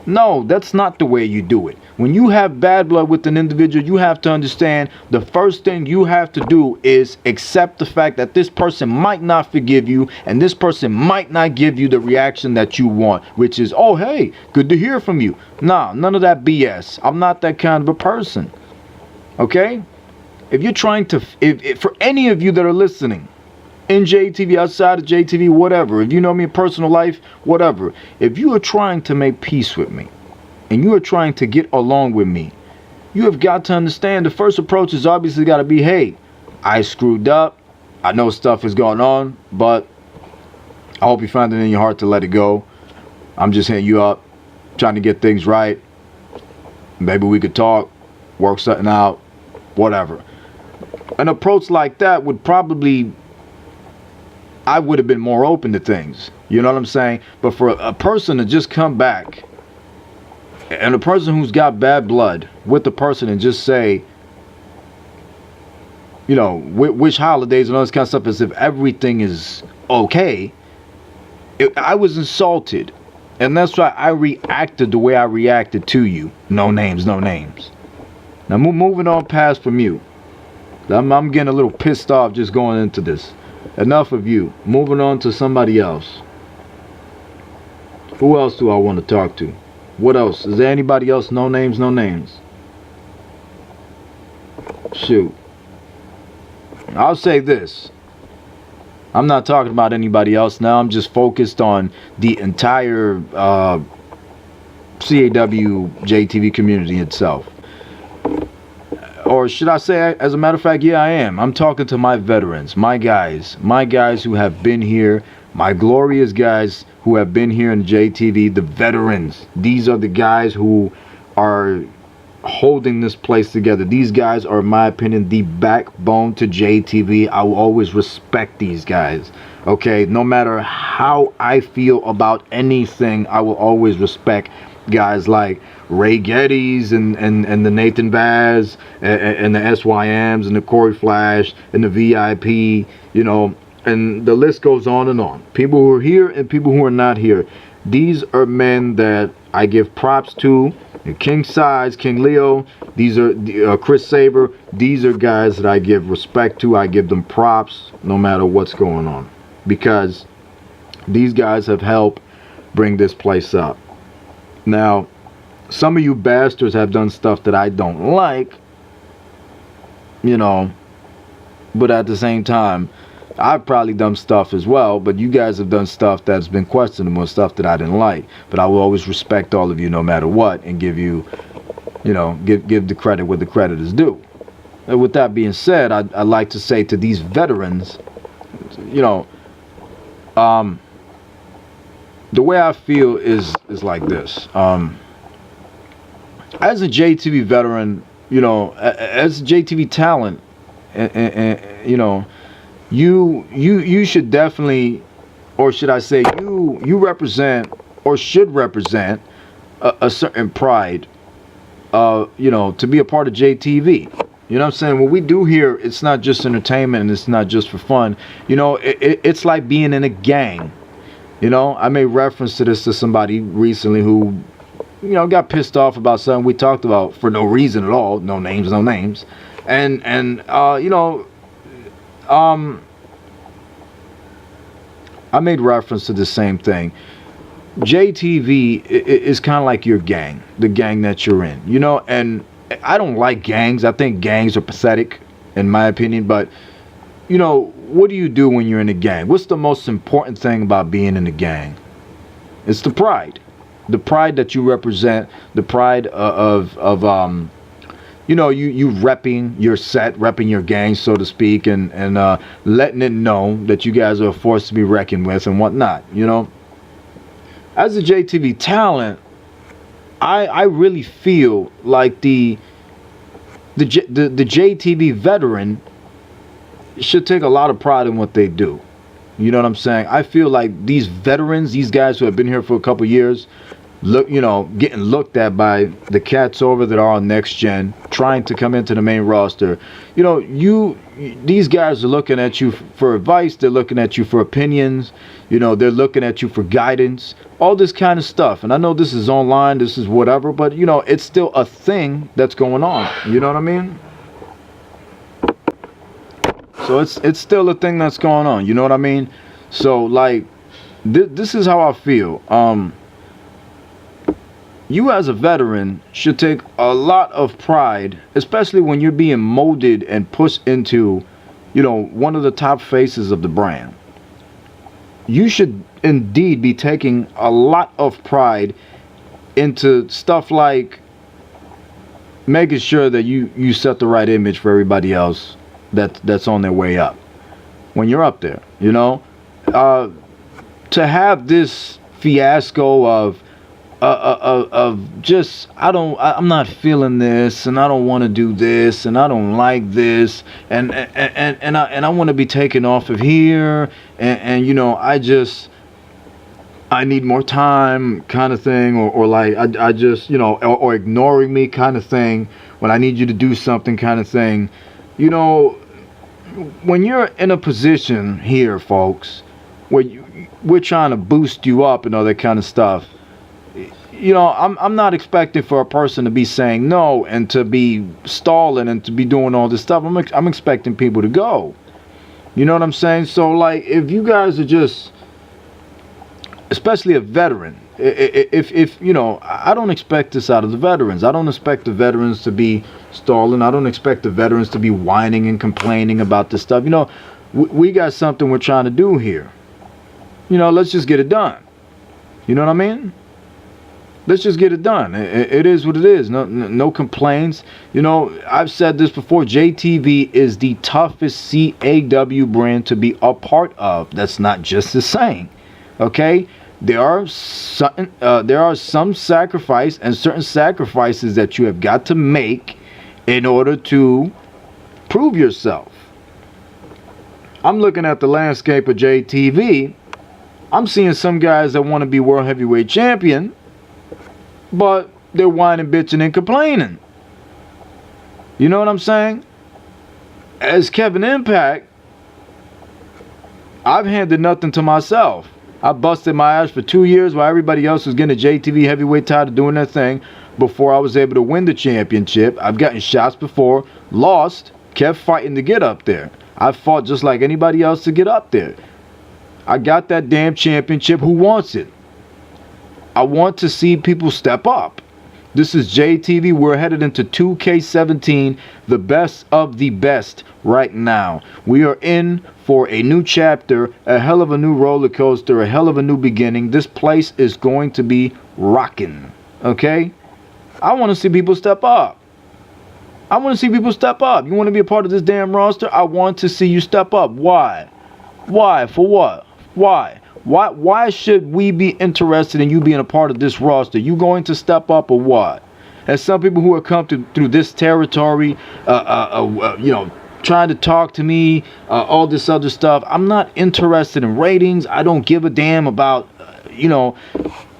Speaker 2: No, that's not the way you do it. When you have bad blood with an individual, you have to understand the first thing you have to do is accept the fact that this person might not forgive you, and this person might not give you the reaction that you want, which is, oh, hey, good to hear from you. Nah, none of that BS. I'm not that kind of a person. Okay? If you're trying to, if for any of you that are listening, in JTV, outside of JTV, whatever, if you know me in personal life, whatever, if you are trying to make peace with me and you are trying to get along with me, you have got to understand the first approach is obviously got to be, hey, I screwed up. I know stuff is going on, but I hope you find it in your heart to let it go. I'm just hitting you up, trying to get things right. Maybe we could talk. work something out, whatever. An approach like that would probably, I would have been more open to things. You know what I'm saying? But for a person to just come back, and a person who's got bad blood with the person and just say, you know, which holidays and all this kind of stuff, as if everything is okay, I was insulted. And that's why I reacted the way I reacted to you. No names, no names. Now moving on past from you. I'm getting a little pissed off just going into this. Enough of you. Moving on to somebody else. Who else do I want to talk to? What else? Is there anybody else? No names, no names. Shoot. I'll say this. I'm not talking about anybody else now. I'm just focused on the entire CAW JTV community itself. Or should I say, as a matter of fact, yeah, I am. I'm talking to my veterans, my guys who have been here, my glorious guys who have been here in JTV, the veterans. These are the guys who are holding this place together. These guys are, in my opinion, the backbone to JTV. I will always respect these guys. Okay, no matter how I feel about anything, I will always respect guys like Ray Geddes and the Nathan Vaz and the SYMs and the Corey Flash and the VIP, you know, and the list goes on and on. People who are here and people who are not here. These are men that I give props to. King Size, King Leo, these are Chris Saber. These are guys that I give respect to. I give them props no matter what's going on, because these guys have helped bring this place up. Now, some of you bastards have done stuff that I don't like, you know, but at the same time, I've probably done stuff as well, but you guys have done stuff that's been questionable, stuff that I didn't like. But I will always respect all of you no matter what, and give you, you know, give the credit where the credit is due. And with that being said, I'd like to say to these veterans, you know, the way I feel is like this. As a JTV veteran, you know, as a JTV talent, and you know, you should definitely, or should I say, you represent, or should represent, a certain pride, you know, to be a part of JTV. You know what I'm saying? What we do here, it's not just entertainment and it's not just for fun. You know, it's like being in a gang. You know, I made reference to this to somebody recently who, you know, got pissed off about something we talked about for no reason at all. No names, no names. And you know, I made reference to the same thing. JTV is kind of like your gang, the gang that you're in, you know, and I don't like gangs. I think gangs are pathetic, in my opinion, but, you know, what do you do when you're in a gang? What's the most important thing about being in a gang? It's the pride. The pride that you represent, the pride of you know, you repping your set, repping your gang, so to speak, and letting it know that you guys are a force to be reckoned with and whatnot, you know. As a JTV talent, I really feel like the JTV veteran should take a lot of pride in what they do. You know what I'm saying? I feel like these veterans, these guys who have been here for a couple years, you know, getting looked at by the cats over that are on Next Gen, trying to come into the main roster. You know, these guys are looking at you for advice. They're looking at you for opinions. You know, they're looking at you for guidance, all this kind of stuff. And I know this is online, this is whatever, but, you know, it's still a thing that's going on. You know what I mean? So it's still a thing that's going on. You know what I mean? So, like, this is how I feel. You as a veteran should take a lot of pride, especially when you're being molded and pushed into, you know, one of the top faces of the brand. You should indeed be taking a lot of pride into stuff like making sure that you set the right image for everybody else that's on their way up when you're up there, you know. To have this fiasco of of just I'm not feeling this, and I don't want to do this, and I don't like this, and I want to be taken off of here, and you know, I need more time kind of thing, or like I just, you know, or ignoring me kind of thing when I need you to do something kind of thing. You know, when you're in a position here, folks, where we're trying to boost you up and all that kind of stuff, you know, I'm not expecting for a person to be saying no and to be stalling and to be doing all this stuff. I'm expecting people to go. You know what I'm saying? So like, if you guys are just, especially a veteran, if you know, I don't expect this out of the veterans. I don't expect the veterans to be stalling. I don't expect the veterans to be whining and complaining about this stuff. You know, we got something we're trying to do here. You know, let's just get it done. You know what I mean? Let's just get it done. It is what it is. No complaints. You know, I've said this before. JTV is the toughest CAW brand to be a part of. That's not just a saying. Okay, there are some sacrifice and certain sacrifices that you have got to make in order to prove yourself. I'm looking at the landscape of JTV. I'm seeing some guys that want to be world heavyweight champion, but they're whining, bitching, and complaining. You know what I'm saying? As Kevin Impact, I've handed nothing to myself. I busted my ass for 2 years while everybody else was getting a JTV heavyweight title doing their thing before I was able to win the championship. I've gotten shots before, lost, kept fighting to get up there. I fought just like anybody else to get up there. I got that damn championship. Who wants it? I want to see people step up. This is JTV. We're headed into 2K17, the best of the best right now. We are in for a new chapter, a hell of a new roller coaster, a hell of a new beginning. This place is going to be rocking. Okay? I want to see people step up. I want to see people step up. You want to be a part of this damn roster? I want to see you step up. Why? Why? For what? Why? Why should we be interested in you being a part of this roster? You going to step up or what? And some people who have come through this territory, you know, trying to talk to me, all this other stuff. I'm not interested in ratings. I don't give a damn about, you know,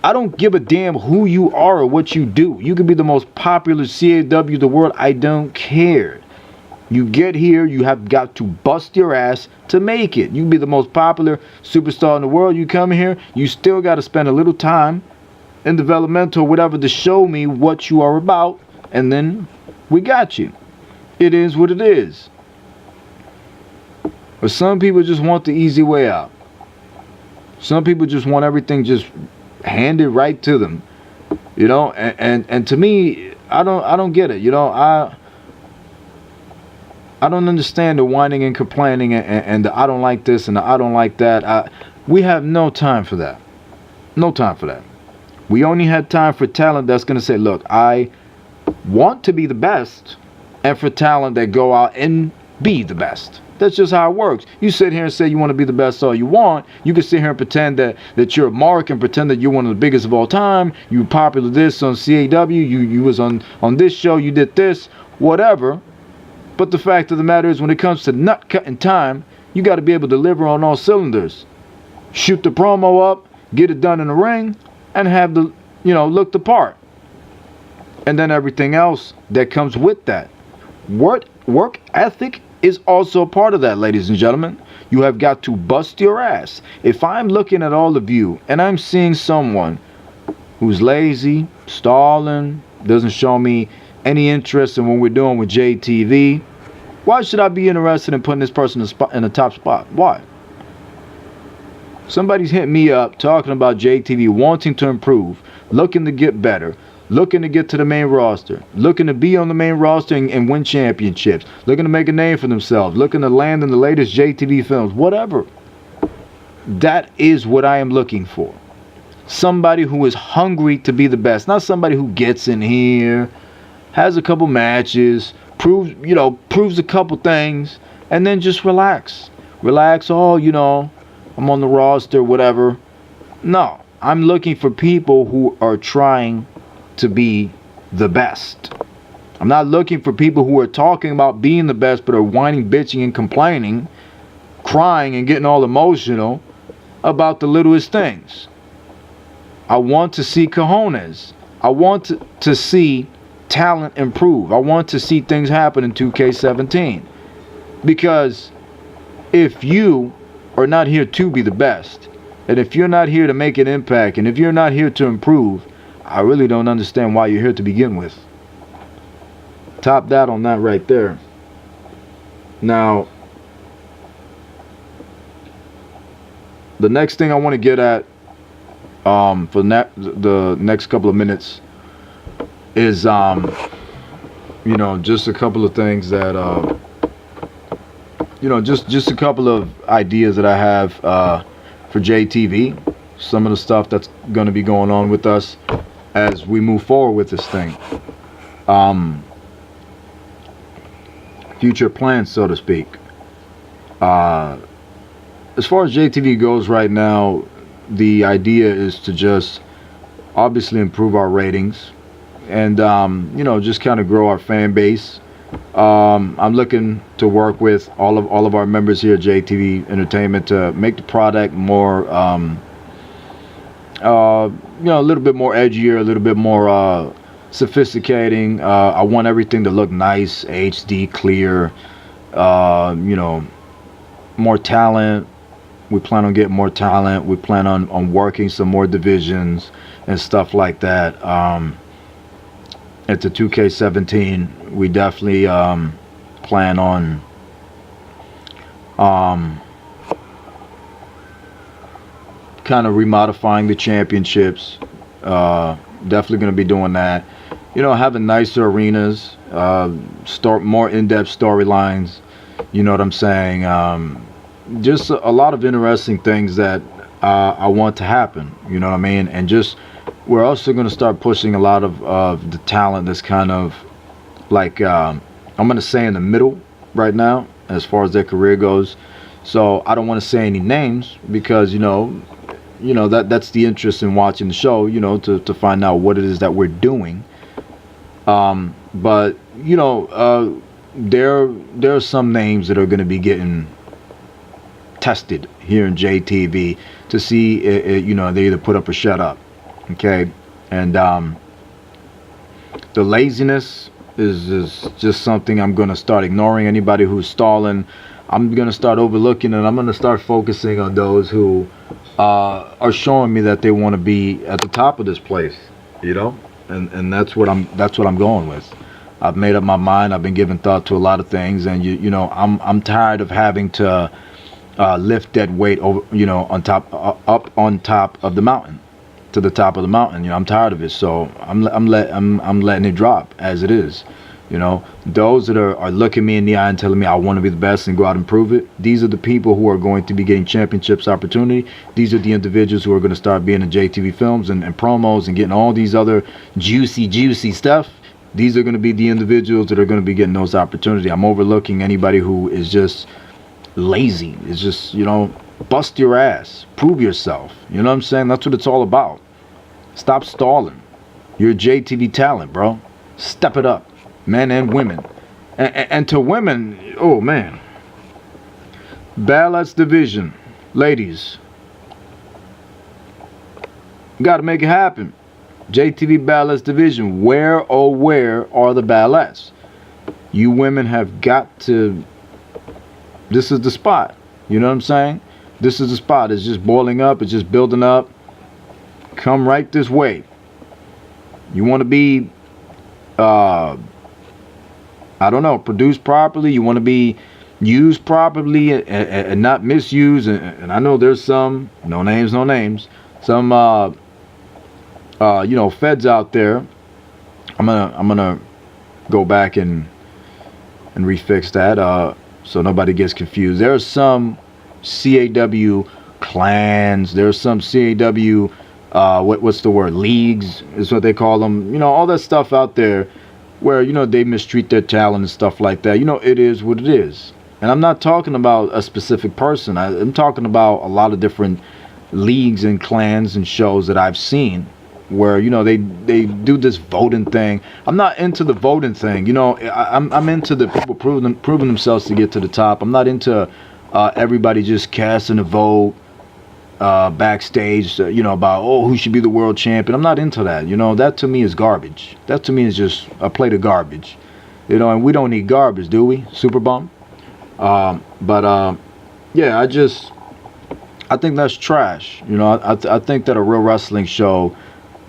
Speaker 2: I don't give a damn who you are or what you do. You could be the most popular CAW in the world. I don't care. You get here, you have got to bust your ass to make it. You be the most popular superstar in the world. You come here, you still got to spend a little time in developmental or whatever to show me what you are about, and then we got you. It is what it is. But some people just want the easy way out. Some people just want everything just handed right to them. You know, and to me, I don't get it. You know, I don't understand the whining and complaining and the I don't like this and the I don't like that. We have no time for that. No time for that. We only had time for talent that's going to say, look, I want to be the best, and for talent that go out and be the best. That's just how it works. You sit here and say you want to be the best all you want. You can sit here and pretend that you're Mark and pretend that you're one of the biggest of all time. You popular this on CAW. You was on this show. You did this. Whatever. But the fact of the matter is, when it comes to nut cutting time, you got to be able to deliver on all cylinders. Shoot the promo up, get it done in the ring, and have the, you know, look the part. And then everything else that comes with that. Work ethic is also a part of that, ladies and gentlemen. You have got to bust your ass. If I'm looking at all of you and I'm seeing someone who's lazy, stalling, doesn't show me any interest in what we're doing with JTV, why should I be interested in putting this person in the top spot? Why? Somebody's hit me up talking about JTV, wanting to improve, looking to get better, looking to get to the main roster, looking to be on the main roster and win championships, looking to make a name for themselves, looking to land in the latest JTV films, whatever. That is what I am looking for. Somebody who is hungry to be the best, not somebody who gets in here, has a couple matches, proves a couple things, and then just relax. Oh, you know, I'm on the roster, whatever. No, I'm looking for people who are trying to be the best. I'm not looking for people who are talking about being the best but are whining, bitching, and complaining, crying, and getting all emotional about the littlest things. I want to see cojones. I want to see talent improve. I want to see things happen in 2K17. Because if you are not here to be the best, and if you're not here to make an impact, and if you're not here to improve, I really don't understand why you're here to begin with. Top that on that right there. Now, the next thing I want to get at for the next couple of minutes is just a couple of things that just a couple of ideas that I have for JTV, some of the stuff that's going to be going on with us as we move forward with this thing. Future plans, so to speak. As far as JTV goes right now, the idea is to just obviously improve our ratings and just kind of grow our fan base. I'm looking to work with all of our members here at JTV Entertainment to make the product more a little bit more edgier, a little bit more sophisticating. I want everything to look nice, HD, clear, more talent. We plan on getting more talent. We plan on working some more divisions and stuff like that. At the 2K17, we definitely plan on kind of remodifying the championships. Definitely going to be doing that. Having nicer arenas, start more in-depth storylines. You know what I'm saying? Just a lot of interesting things that I want to happen. You know what I mean? And just we're also going to start pushing a lot of the talent that's kind of like I'm going to say in the middle right now as far as their career goes. So I don't want to say any names because that's the interest in watching the show. To find out what it is that we're doing. But there are some names that are going to be getting tested here in JTV to see they either put up or shut up. Okay, and the laziness is just something I'm going to start ignoring. Anybody who's stalling, I'm going to start overlooking, and I'm going to start focusing on those who are showing me that they want to be at the top of this place, and that's what I'm going with. I've made up my mind. I've been giving thought to a lot of things, and I'm tired of having to lift that weight over, up on top of the mountain, to the top of the mountain. I'm tired of it, so I'm letting it drop as it is. Those that are looking me in the eye and telling me I want to be the best and go out and prove it, these are the people who are going to be getting championships opportunity. These are the individuals who are going to start being in JTV films and promos and getting all these other juicy stuff. These are going to be the individuals that are going to be getting those opportunities. I'm overlooking anybody who is just lazy. It's just, bust your ass, prove yourself. You know what I'm saying? That's what it's all about. Stop stalling. You're a JTV talent, bro. Step it up, men and women. And to women, oh man, Ballads division, ladies, got to make it happen. JTV Ballads division, where are the ballads? You women have got to. This is the spot. You know what I'm saying? This is the spot. It's just boiling up. It's just building up. Come right this way. You want to be, produced properly. You want to be used properly and not misused. And I know there's some, no names, some, feds out there. I'm gonna go back and refix that so nobody gets confused. There are some CAW clans. There's some CAW what's the word, leagues is what they call them. All that stuff out there where they mistreat their talent and stuff like that. It is what it is. And I'm not talking about a specific person. I'm talking about a lot of different leagues and clans and shows that I've seen where, you know, they do this voting thing. I'm not into the voting thing. You know, I'm into the people proving themselves to get to the top. I'm not into everybody just casting a vote backstage, you know, about, oh, who should be the world champion. I'm not into that. You know, that to me is garbage. That to me is just a plate of garbage. You know, and we don't need garbage, do we? Super bum. Yeah, I think that's trash. You know, I think that a real wrestling show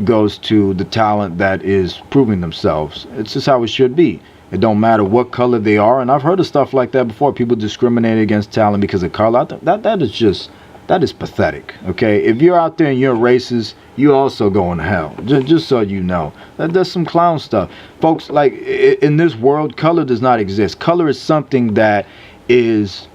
Speaker 2: goes to the talent that is proving themselves. It's just how it should be. It don't matter what color they are. And I've heard of stuff like that before. People discriminating against talent because of color. I think that is pathetic. Okay, if you're out there and you're racist, you also going to hell. Just so you know, that's some clown stuff, folks. Like, in this world, color does not exist. Color is something that is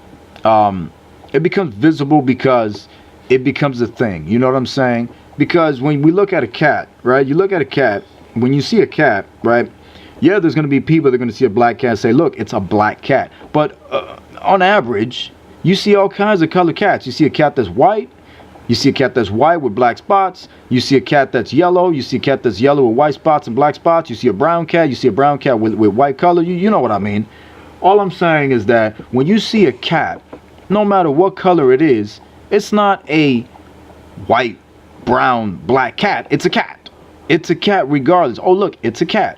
Speaker 2: it becomes visible because it becomes a thing. You know what I'm saying? Because when we look at a cat, right? You look at a cat. When you see a cat, right? Yeah, there's going to be people that are going to see a black cat and say, look, it's a black cat. But on average, you see all kinds of colored cats. You see a cat that's white. You see a cat that's white with black spots. You see a cat that's yellow. You see a cat that's yellow with white spots and black spots. You see a brown cat. You see a brown cat with white color. You know what I mean? All I'm saying is that when you see a cat, no matter what color it is, it's not a white, brown, black cat. It's a cat. It's a cat regardless. Oh, look, it's a cat.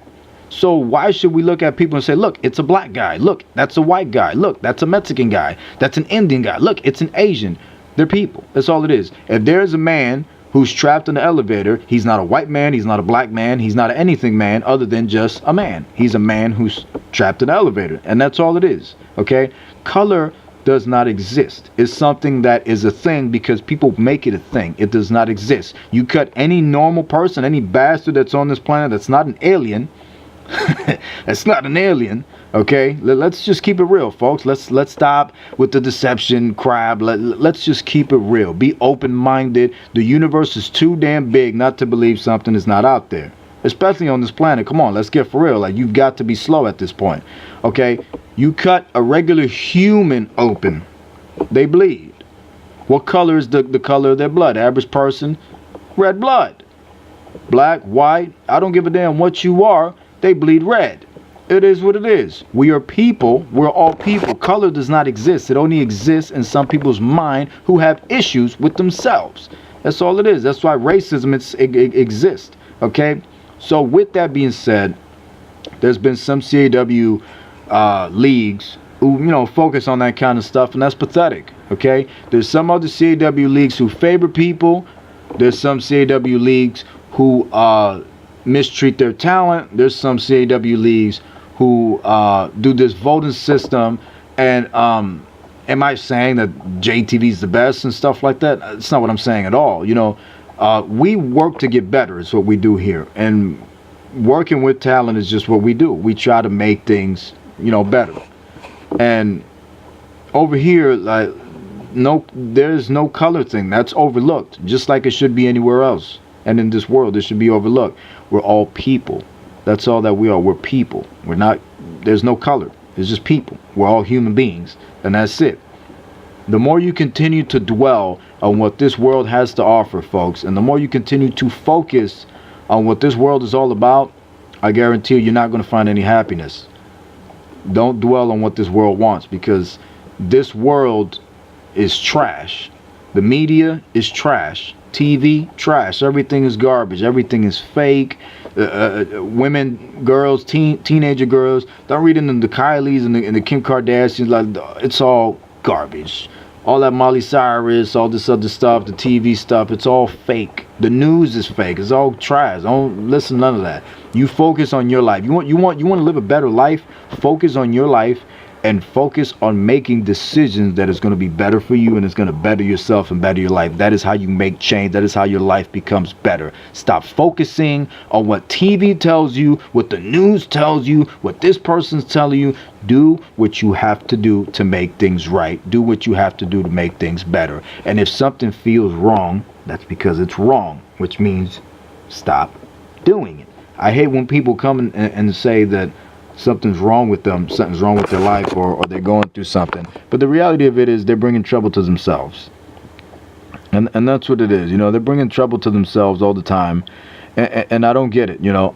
Speaker 2: So why should we look at people and say, look, it's a black guy. Look, that's a white guy. Look, that's a Mexican guy. That's an Indian guy. Look, it's an Asian. They're people. That's all it is. If there's a man who's trapped in the elevator, he's not a white man. He's not a black man. He's not an anything man other than just a man. He's a man who's trapped in the elevator. And that's all it is. Okay? Color does not exist. It's something that is a thing because people make it a thing. It does not exist. You cut any normal person, any bastard that's on this planet that's not an alien, that's not an alien, okay? Let's just keep it real, folks. Let's stop with the deception crap. Let's just keep it real. Be open-minded. The universe is too damn big not to believe something is not out there, especially on this planet. Come on, let's get for real. Like, you've got to be slow at this point, okay? You cut a regular human open, they bleed. What color is the color of their blood? Average person, red blood. Black, white, I don't give a damn what you are, they bleed red. It is what it is. We are people. We're all people. Color does not exist. It only exists in some people's mind who have issues with themselves. That's all it is. That's why racism exists, okay? So with that being said, there's been some CAW leagues who, you know, focus on that kind of stuff, and that's pathetic, okay? There's some other CAW leagues who favor people. There's some CAW leagues who mistreat their talent. There's some CAW leagues who do this voting system. And am I saying that JTV is the best and stuff like that? That's not what I'm saying at all. You know, we work to get better is what we do here. And working with talent is just what we do. We try to make things, you know, better. And over here, like, there's no color thing. That's overlooked, just like it should be anywhere else. And in this world, it should be overlooked. We're all people. That's all that we are. We're people. We're not, there's no color. It's just people. We're all human beings. And that's it. The more you continue to dwell on what this world has to offer, folks, and the more you continue to focus on what this world is all about, I guarantee you're not going to find any happiness. Don't dwell on what this world wants, because this world is trash. The media is trash. TV, trash. Everything is garbage. Everything is fake. Women, girls, teenager girls, don't read into the Kylies and the Kim Kardashians. Like, it's all garbage. All that Miley Cyrus, all this other stuff, the TV stuff, it's all fake. The news is fake. It's all trash. Don't listen to none of that. You focus on your life. You want to live a better life? Focus on your life and focus on making decisions that is going to be better for you and it's going to better yourself and better your life. That is how you make change. That is how your life becomes better. Stop focusing on what TV tells you, what the news tells you, what this person's telling you. Do what you have to do to make things right. Do what you have to do to make things better. And if something feels wrong, that's because it's wrong, which means stop doing it. I hate when people come and say that something's wrong with them, something's wrong with their life, or they're going through something. But the reality of it is they're bringing trouble to themselves. And that's what it is. You know, they're bringing trouble to themselves all the time, and I don't get it. You know,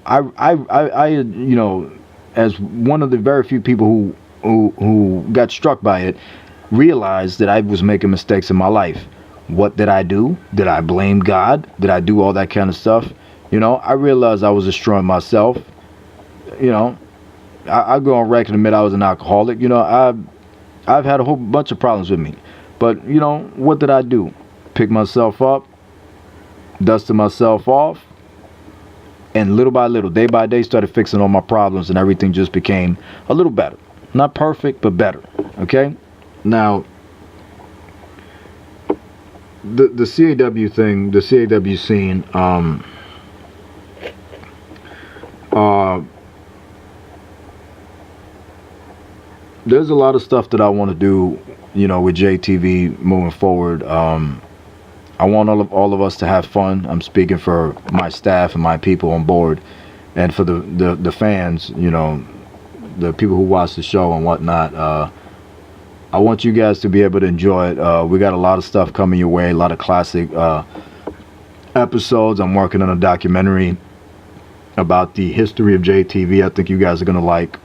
Speaker 2: you know, as one of the very few people who got struck by it, realized that I was making mistakes in my life. What did I do? Did I blame God? Did I do all that kind of stuff? You know, I realized I was destroying myself. You know, I go on record and admit I was an alcoholic. You know, I've had a whole bunch of problems with me. But, you know, what did I do? Pick myself up, dusted myself off, and little by little, day by day, started fixing all my problems, and everything just became a little better. Not perfect, but better. Okay? Now, the CAW thing, the CAW scene, there's a lot of stuff that I want to do, you know, with JTV moving forward. I want all of us to have fun. I'm speaking for my staff and my people on board, and for the fans, you know, the people who watch the show and whatnot. I want you guys to be able to enjoy it. We got a lot of stuff coming your way, a lot of classic episodes. I'm working on a documentary about the history of JTV. I think you guys are gonna like,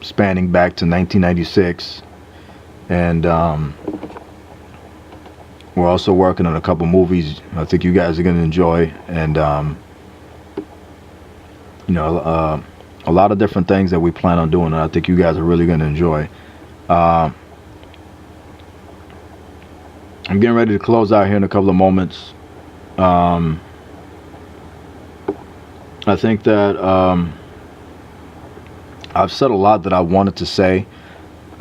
Speaker 2: spanning back to 1996, and we're also working on a couple movies I think you guys are gonna enjoy, and you know, a lot of different things that we plan on doing, and I think you guys are really gonna enjoy. I'm getting ready to close out here in a couple of moments. I think that I've said a lot that I wanted to say.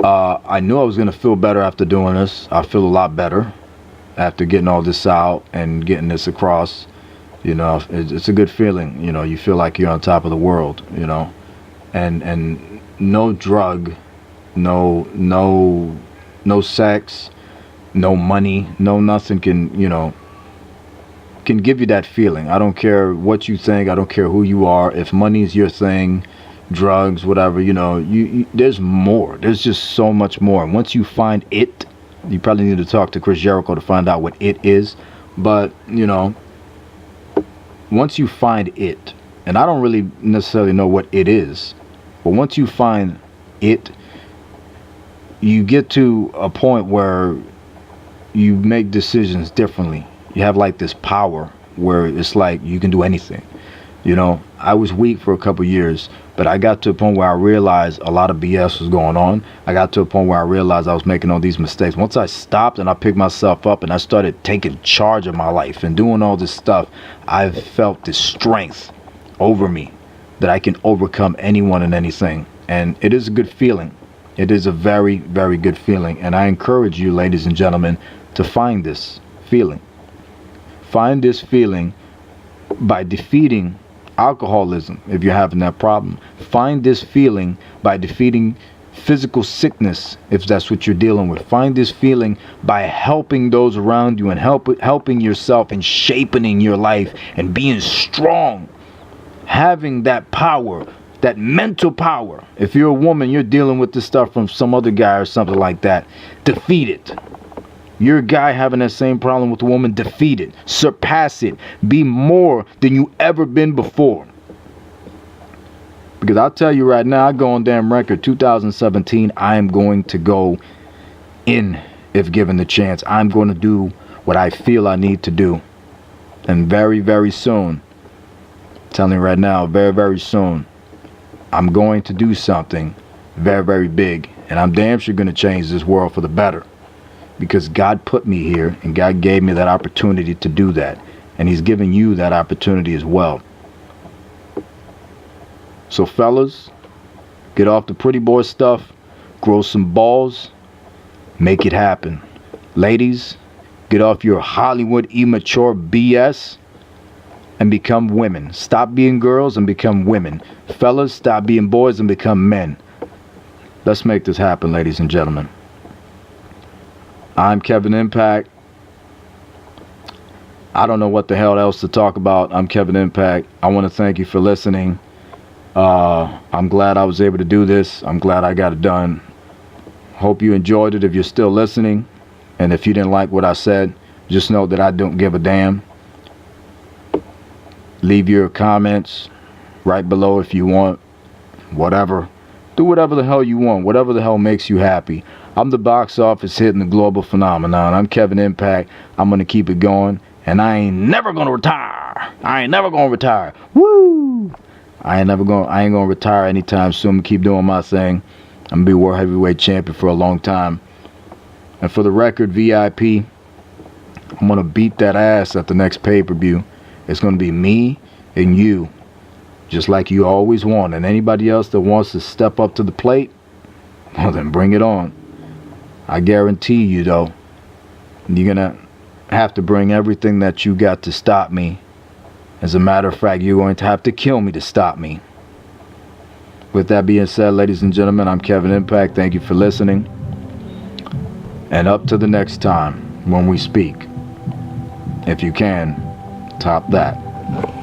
Speaker 2: I knew I was going to feel better after doing this. I feel a lot better after getting all this out and getting this across. You know, it's a good feeling. You know, you feel like you're on top of the world, you know, and no drug, no sex, no money, no nothing can, you know, can give you that feeling. I don't care what you think. I don't care who you are. If money is your thing, drugs, whatever, you know, you there's more. There's just so much more. And once you find it, you probably need to talk to Chris Jericho to find out what it is. But, you know, once you find it, and I don't really necessarily know what it is, but once you find it, you get to a point where you make decisions differently. You have like this power where it's like you can do anything. You know, I was weak for a couple years, but I got to a point where I realized a lot of BS was going on. I got to a point where I realized I was making all these mistakes. Once I stopped and I picked myself up and I started taking charge of my life and doing all this stuff, I've felt this strength over me that I can overcome anyone and anything. And it is a good feeling. It is a very, very good feeling. And I encourage you, ladies and gentlemen, to find this feeling. Find this feeling by defeating alcoholism if you're having that problem. Find this feeling by defeating physical sickness if that's what you're dealing with. Find this feeling by helping those around you and helping yourself and shaping your life and being strong. Having that power, that mental power. If you're a woman, you're dealing with this stuff from some other guy or something like that. Defeat it. You're a guy having that same problem with a woman. Defeat it. Surpass it. Be more than you ever been before. Because I'll tell you right now, I go on damn record, 2017, I am going to go in if given the chance. I'm going to do what I feel I need to do. And very, very soon, I'm telling you right now, very, very soon, I'm going to do something very, very big. And I'm damn sure going to change this world for the better. Because God put me here and God gave me that opportunity to do that. And He's giving you that opportunity as well. So fellas, get off the pretty boy stuff, grow some balls, make it happen. Ladies, get off your Hollywood immature BS and become women. Stop being girls and become women. Fellas, stop being boys and become men. Let's make this happen, ladies and gentlemen. I'm Kevin Impact. I don't know what the hell else to talk about. I'm Kevin Impact. I want to thank you for listening. I'm glad I was able to do this. I'm glad I got it done. Hope you enjoyed it if you're still listening. And if you didn't like what I said, just know that I don't give a damn. Leave your comments right below if you want. Whatever. Do whatever the hell you want. Whatever the hell makes you happy. I'm the box office hit in the global phenomenon. I'm Kevin Impact. I'm going to keep it going. And I ain't never going to retire. I ain't never going to retire. Woo! I ain't going to retire anytime soon. I'm going to keep doing my thing. I'm going to be world heavyweight champion for a long time. And for the record, VIP, I'm going to beat that ass at the next pay-per-view. It's going to be me and you. Just like you always want. And anybody else that wants to step up to the plate, well then bring it on. I guarantee you though, you're going to have to bring everything that you got to stop me. As a matter of fact, you're going to have to kill me to stop me. With that being said, ladies and gentlemen, I'm Kevin Impact. Thank you for listening. And up to the next time when we speak. If you can, top that.